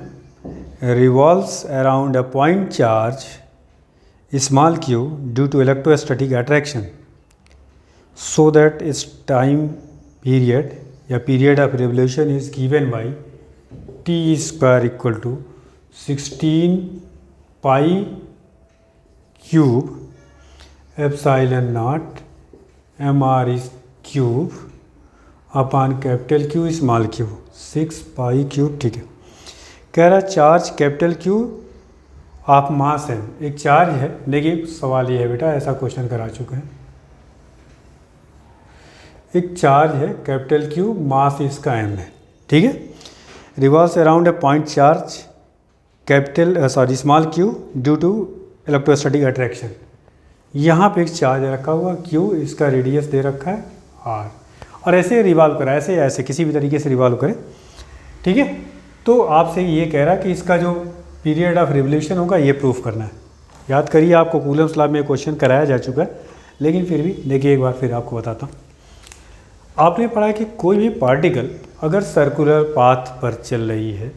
revolves around a point charge small q due to electrostatic attraction, so that its time period या period of revolution is given by t² equal to 16 pi cube epsilon naught mr is cube upon capital Q small q 6 pi cube. ठीक है, कह रहा charge capital Q of mass है, एक charge है। देखिए सवाल ये है बेटा, ऐसा क्वेश्चन करा चुके हैं। एक चार्ज है कैपिटल Q, मास इसका m है। ठीक है, revolves around a point charge capital small q due to electrostatic attraction. यहाँ पे एक चार्ज रखा हुआ Q, इसका रेडियस दे रखा है R, और ऐसे रिवॉल्व करा, ऐसे या ऐसे किसी भी तरीके से रिवॉल्व करे। ठीक है, तो आपसे ये कह रहा है कि इसका जो पीरियड ऑफ रिवोल्यूशन होगा ये प्रूफ करना है। याद करिए, आपको कूलम्स लॉ में क्वेश्चन कराया जा चुका है, लेकिन फिर भी देखिए एक बार फिर आपको बताता हूँ। आपने पढ़ा कि कोई भी पार्टिकल अगर सर्कुलर पाथ पर चल रही है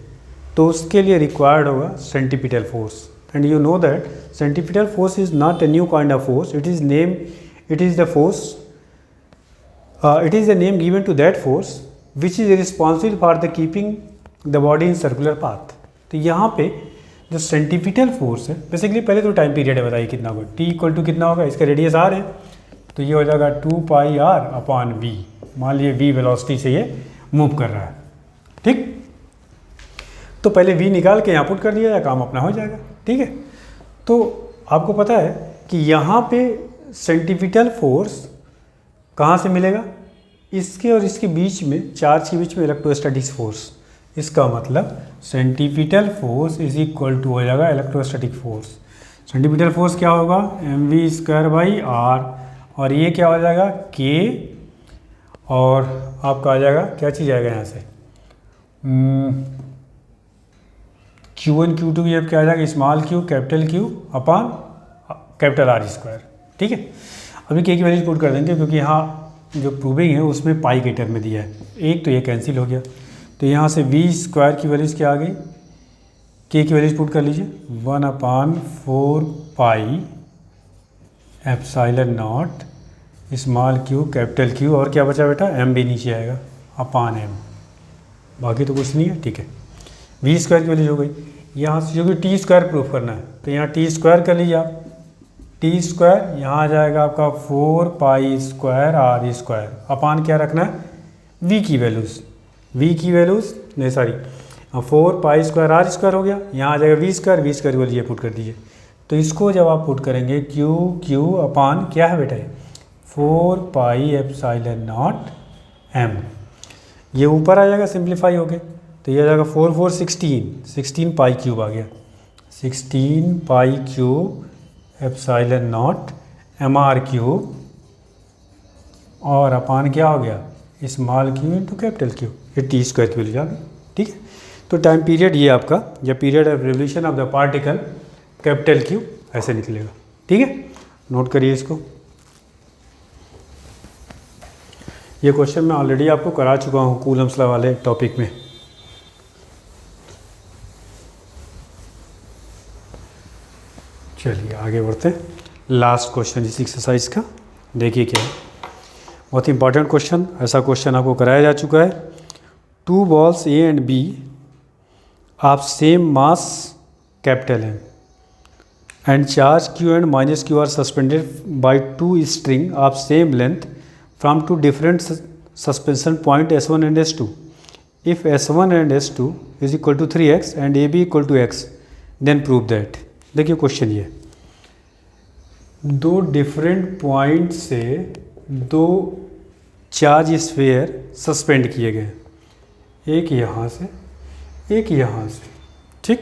तो उसके लिए रिक्वायर्ड होगा centripetal force, and you know that centripetal force is not a new kind of force, it is the force it is a name given to that force which is responsible for the keeping the body in circular path। तो यहाँ पे जो centripetal force है, basically पहले तो time period है, बताइए कितना होगा, t इक्वल टू कितना होगा, इसका रेडियस r है, तो ये हो जाएगा 2 पाई r अपान v। मान लीजिए v वेलोसिटी से ये मूव कर रहा है। ठीक, तो पहले v निकाल के यहाँ पुट कर दिया, या काम अपना हो जाएगा। ठीक है, तो आपको पता है कि यहाँ पे सेंटीपिटल फोर्स कहाँ से मिलेगा, इसके और इसके बीच में, चार्ज के बीच में इलेक्ट्रोस्टैटिक फोर्स। इसका मतलब centripetal force is equal to हो जाएगा इलेक्ट्रोस्टैटिक फोर्स। सेंटीपिटल फोर्स क्या होगा, mv²/r, और ये क्या हो जाएगा k, और आपका आ जाएगा क्या चीज़ आएगा यहाँ से Q1 Q2, ये क्या आ जाएगा स्मॉल q कैपिटल Q अपान कैपिटल R²। ठीक है, अभी k की वैल्यू पुट कर देंगे, क्योंकि यहाँ जो प्रूविंग है उसमें पाई के टर्म में दिया है, एक तो ये कैंसिल हो गया, तो यहाँ से v² की वैल्यूज़ क्या आ गई, k की वैल्यूज़ पुट कर लीजिए 1/4 pi epsilon not small q capital Q, और क्या बचा बेटा m भी नीचे आएगा अपान m, बाकी तो कुछ नहीं है। ठीक है, v² की वैल्यू हो गई। यहाँ से जो कि t² प्रूफ करना है, तो यहाँ t² कर लीजिए आप, t² यहाँ आ जाएगा आपका 4 पाई स्क्वायर R² अपान क्या रखना है, v की वैल्यूज़, नहीं सॉरी 4 पाई स्क्वायर R² हो गया, यहाँ आ जाएगा v² की वैल्यू ये पुट कर दीजिए। तो इसको जब आप पुट करेंगे q अपान क्या है बेटा, 4 पाई एप्सिलॉन नॉट m, ये ऊपर आ जाएगा सिंप्लीफाई हो गए, तो ये आ जाएगा 4 4 16 पाई क्यूब आ गया, 16 पाई क्यूब एप्सिलॉन नॉट mr³ और अपान क्या हो गया small q into capital Q, ये t² की वैल्यू आ गई। ठीक है, तो टाइम पीरियड ये आपका, या period of revolution of the particle capital Q ऐसे निकलेगा। ठीक है, नोट करिए इसको। ये क्वेश्चन मैं ऑलरेडी आपको करा चुका हूँ कूलम्स लॉ वाले टॉपिक में। चलिए आगे बढ़ते हैं, लास्ट क्वेश्चन इस एक्सरसाइज का, देखिए क्या है, बहुत इंपॉर्टेंट क्वेश्चन। ऐसा क्वेश्चन आपको कराया जा चुका है। 2 balls A and B of same mass capital M and charge Q and minus Q are suspended by 2 string of same length from 2 different suspension point S1 and S2. If S1 and S2 is equal to 3x and AB equal to x, then prove that। देखिए question ये, दो different point से दो charge sphere suspend किए गए, एक यहाँ से एक यहाँ से, ठीक।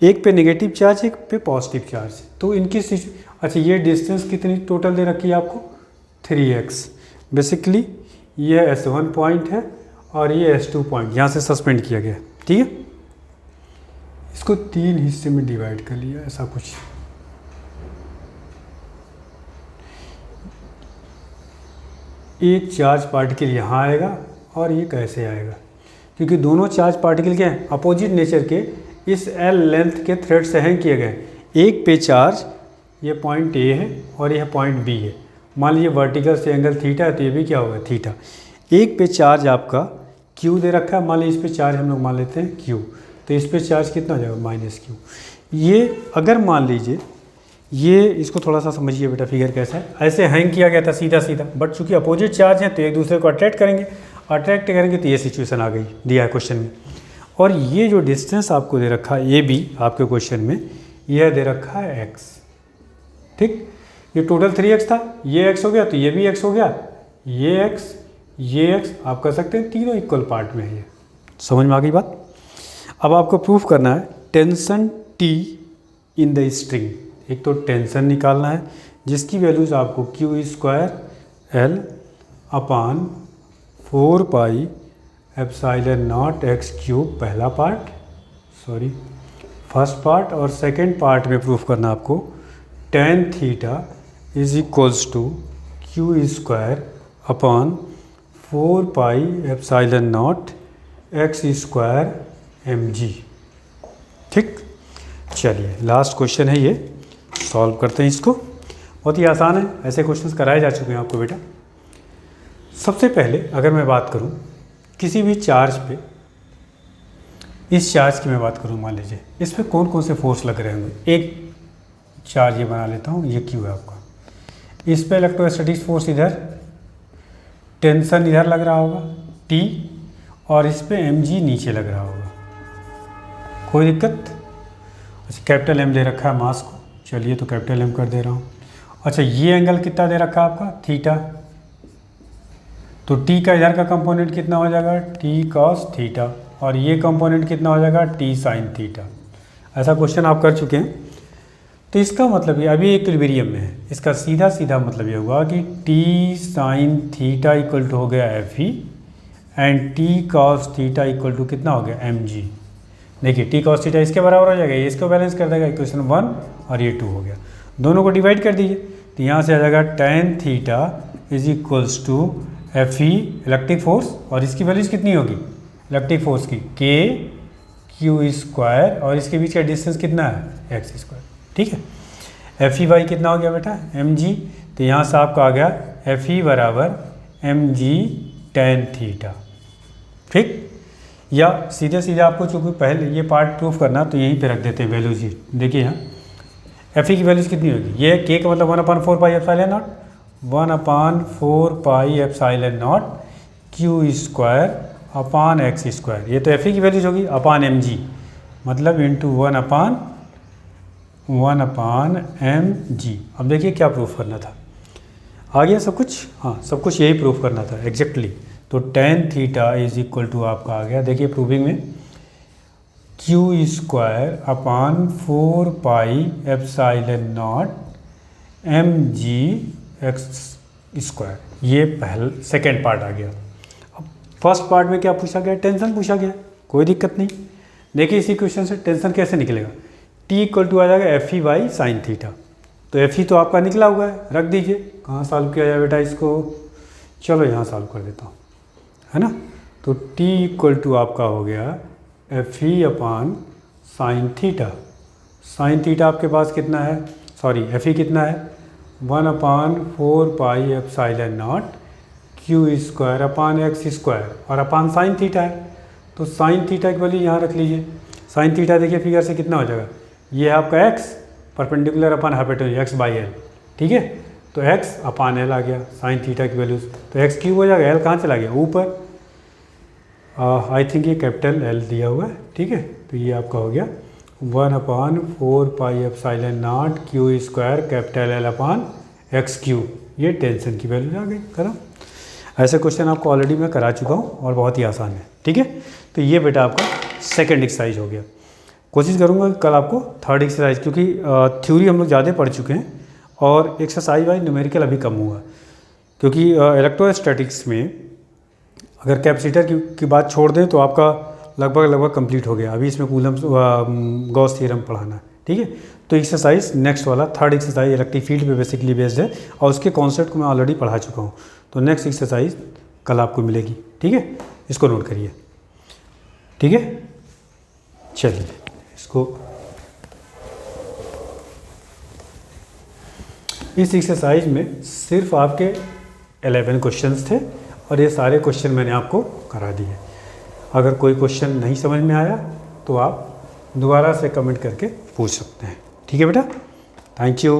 एक पे नेगेटिव चार्ज, एक पे पॉजिटिव चार्ज। तो इनकी अच्छा, ये डिस्टेंस कितनी टोटल दे रखी है आपको 3x। बेसिकली ये S1 पॉइंट है और ये S2 पॉइंट यहाँ से सस्पेंड किया गया, ठीक है। इसको 3 हिस्से में डिवाइड कर लिया, ऐसा कुछ। एक चार्ज पार्टिकल यहाँ आएगा और ये कैसे आएगा, क्योंकि दोनों चार्ज पार्टिकल क्या हैं, अपोजिट नेचर के, इस L लेंथ के थ्रेड से हैंग किए गए। एक पे चार्ज ये पॉइंट A है और यह पॉइंट B है। मान लीजिए वर्टिकल से एंगल थीटा है तो ये भी क्या होगा, थीटा। एक पे चार्ज आपका Q दे रखा है, मान लीजिए इस पे चार्ज हम लोग मान लेते हैं Q, तो इस पे चार्ज कितना हो जाएगा -Q। ये अगर मान लीजिए, ये इसको थोड़ा सा समझिए बेटा, फिगर कैसा है। ऐसे हैंग किया गया था सीधा सीधा, बट चूंकि अपोजिट चार्ज हैं तो एक दूसरे को अट्रैक्ट करेंगे तो ये सिचुएशन आ गई, दिया है क्वेश्चन में। और ये जो डिस्टेंस आपको दे रखा है, ये भी आपके क्वेश्चन में यह दे रखा है x, ठीक। ये टोटल 3x था, ये x हो गया तो ये भी x हो गया, ये x आप कर सकते हैं, तीनों इक्वल पार्ट में है। ये समझ में आ गई बात। अब आपको प्रूफ करना है tension T in the string. एक तो टेंशन निकालना है जिसकी वैल्यूज आपको Q² L/4πε0x³ पहला पार्ट, फर्स्ट पार्ट, और सेकेंड पार्ट में प्रूफ करना आपको tan θ is equals to Q²/4πε0x²mg, ठीक। चलिए लास्ट क्वेश्चन है, ये सॉल्व करते हैं इसको। बहुत ही आसान है, ऐसे क्वेश्चंस कराए जा चुके हैं आपको बेटा। सबसे पहले अगर मैं बात करूं किसी भी चार्ज पे, इस चार्ज की मैं बात करूं, मान लीजिए इस पे कौन कौन से फोर्स लग रहे होंगे। एक चार्ज ये बना लेता हूं, ये Q है आपका, इस पे इलेक्ट्रोस्टैटिक फोर्स इधर, टेंशन इधर लग रहा होगा T, और इस पे mg नीचे लग रहा होगा। कोई दिक्कत? अच्छा, कैपिटल M दे रखा है मास को, चलिए तो कैपिटल M कर दे रहा हूँ। अच्छा, ये एंगल कितना दे रखा है आपका, थीटा, तो T का इधर का कंपोनेंट कितना हो जाएगा, T cos थीटा, और ये कंपोनेंट कितना हो जाएगा, T sin थीटा। ऐसा क्वेश्चन आप कर चुके हैं। तो इसका मतलब ये अभी इक्विलिब्रियम में है, इसका सीधा सीधा मतलब ये हुआ कि T sin theta equal to हो गया Fe and T cos theta equal to कितना हो गया, mg। देखिए T cos थीटा इसके बराबर हो जाएगा, ये इसको बैलेंस कर देगा, इक्वेशन 1 और ये 2 हो गया। दोनों को डिवाइड कर दीजिए तो यहाँ से आ जाएगा tan theta is equals to Fe electric force, और इसकी वैल्यूज कितनी होगी इलेक्ट्रिक फोर्स की, K/Q², और इसके बीच का डिस्टेंस कितना है, x², ठीक है। Fe कितना हो गया बेटा, mg, तो यहाँ से आपका आ गया Fe बराबर mg tan थीटा, ठीक। या सीधे सीधे आपको चूँकि पहले ये पार्ट प्रूफ करना तो यहीं पे रख देते हैं वैल्यूज ही। देखिए यहाँ Fe की वैल्यूज कितनी होगी, ये K का मतलब 1/4πε0, 1/4πε0 Q²/x², ये तो Fe की वैल्यूज होगी, अपान mg मतलब इंटू 1/mg। अब देखिए क्या प्रूफ करना था, आ गया सब कुछ, हाँ सब कुछ यही प्रूफ करना था एग्जैक्टली। तो tan theta is equal to आपका आ गया, देखिए प्रूविंग में Q²/4πε0 mgx², ये पहला सेकेंड पार्ट आ गया। अब फर्स्ट पार्ट में क्या पूछा गया, टेंशन पूछा गया, कोई दिक्कत नहीं। देखिए इसी क्वेश्चन से टेंशन कैसे निकलेगा, T इक्वल टू आ जाएगा Fe sin थीटा, तो Fe तो आपका निकला हुआ है, रख दीजिए। कहाँ सॉल्व किया जाए बेटा इसको, चलो यहाँ सॉल्व कर देता हूँ, है ना। तो T इक्वल टू आपका हो गया Fe sin theta, sin theta आपके पास कितना है, Fe कितना है 1/4πε0 Q²/x², और अपान sin थीटा है, तो sin थीटा की वैल्यू यहाँ रख लीजिए। sin थीटा देखिए फिगर से कितना हो जाएगा, ये है आपका x perpendicular upon hypotenuse x/l, ठीक है। तो x अपान l आ गया sin थीटा की वैल्यूज, तो x³ हो जाएगा, l कहाँ चला गया ऊपर, आई थिंक ये कैपिटल L दिया हुआ है, ठीक है। तो ये आपका हो गया 1/4πε0 क्यू स्क्वायर कैपिटल L अपान एक्स क्यू, ये टेंशन की वैल्यू आ गई। खत्म। ऐसे क्वेश्चन आपको ऑलरेडी मैं करा चुका हूँ और बहुत ही आसान है। ठीक है, तो ये बेटा आपका सेकंड एक्सरसाइज हो गया। कोशिश करूँगा कि कल आपको थर्ड एक्सरसाइज, क्योंकि थ्योरी हम लोग ज़्यादा पढ़ चुके हैं और एक्सरसाइज वाइज न्यूमेरिकल अभी कम हुआ, क्योंकि इलेक्ट्रोस्टैटिक्स में अगर कैपेसिटर की बात छोड़ दें तो आपका लगभग कंप्लीट हो गया। अभी इसमें कूलम्ब गॉस थ्योरम पढ़ाना है। ठीक है, तो एक्सरसाइज नेक्स्ट वाला थर्ड एक्सरसाइज इलेक्ट्रिक फील्ड पे बेसिकली बेस्ड है और उसके कॉन्सेप्ट को मैं ऑलरेडी पढ़ा चुका हूँ। तो नेक्स्ट एक्सरसाइज कल आपको मिलेगी। ठीक है, इसको नोट करिए। ठीक है, चलिए इसको, इस एक्सरसाइज में सिर्फ आपके 11 क्वेश्चंस थे और ये सारे क्वेश्चन मैंने आपको करा दिए। अगर कोई क्वेश्चन नहीं समझ में आया तो आप दोबारा से कमेंट करके पूछ सकते हैं। ठीक है बेटा, थैंक यू।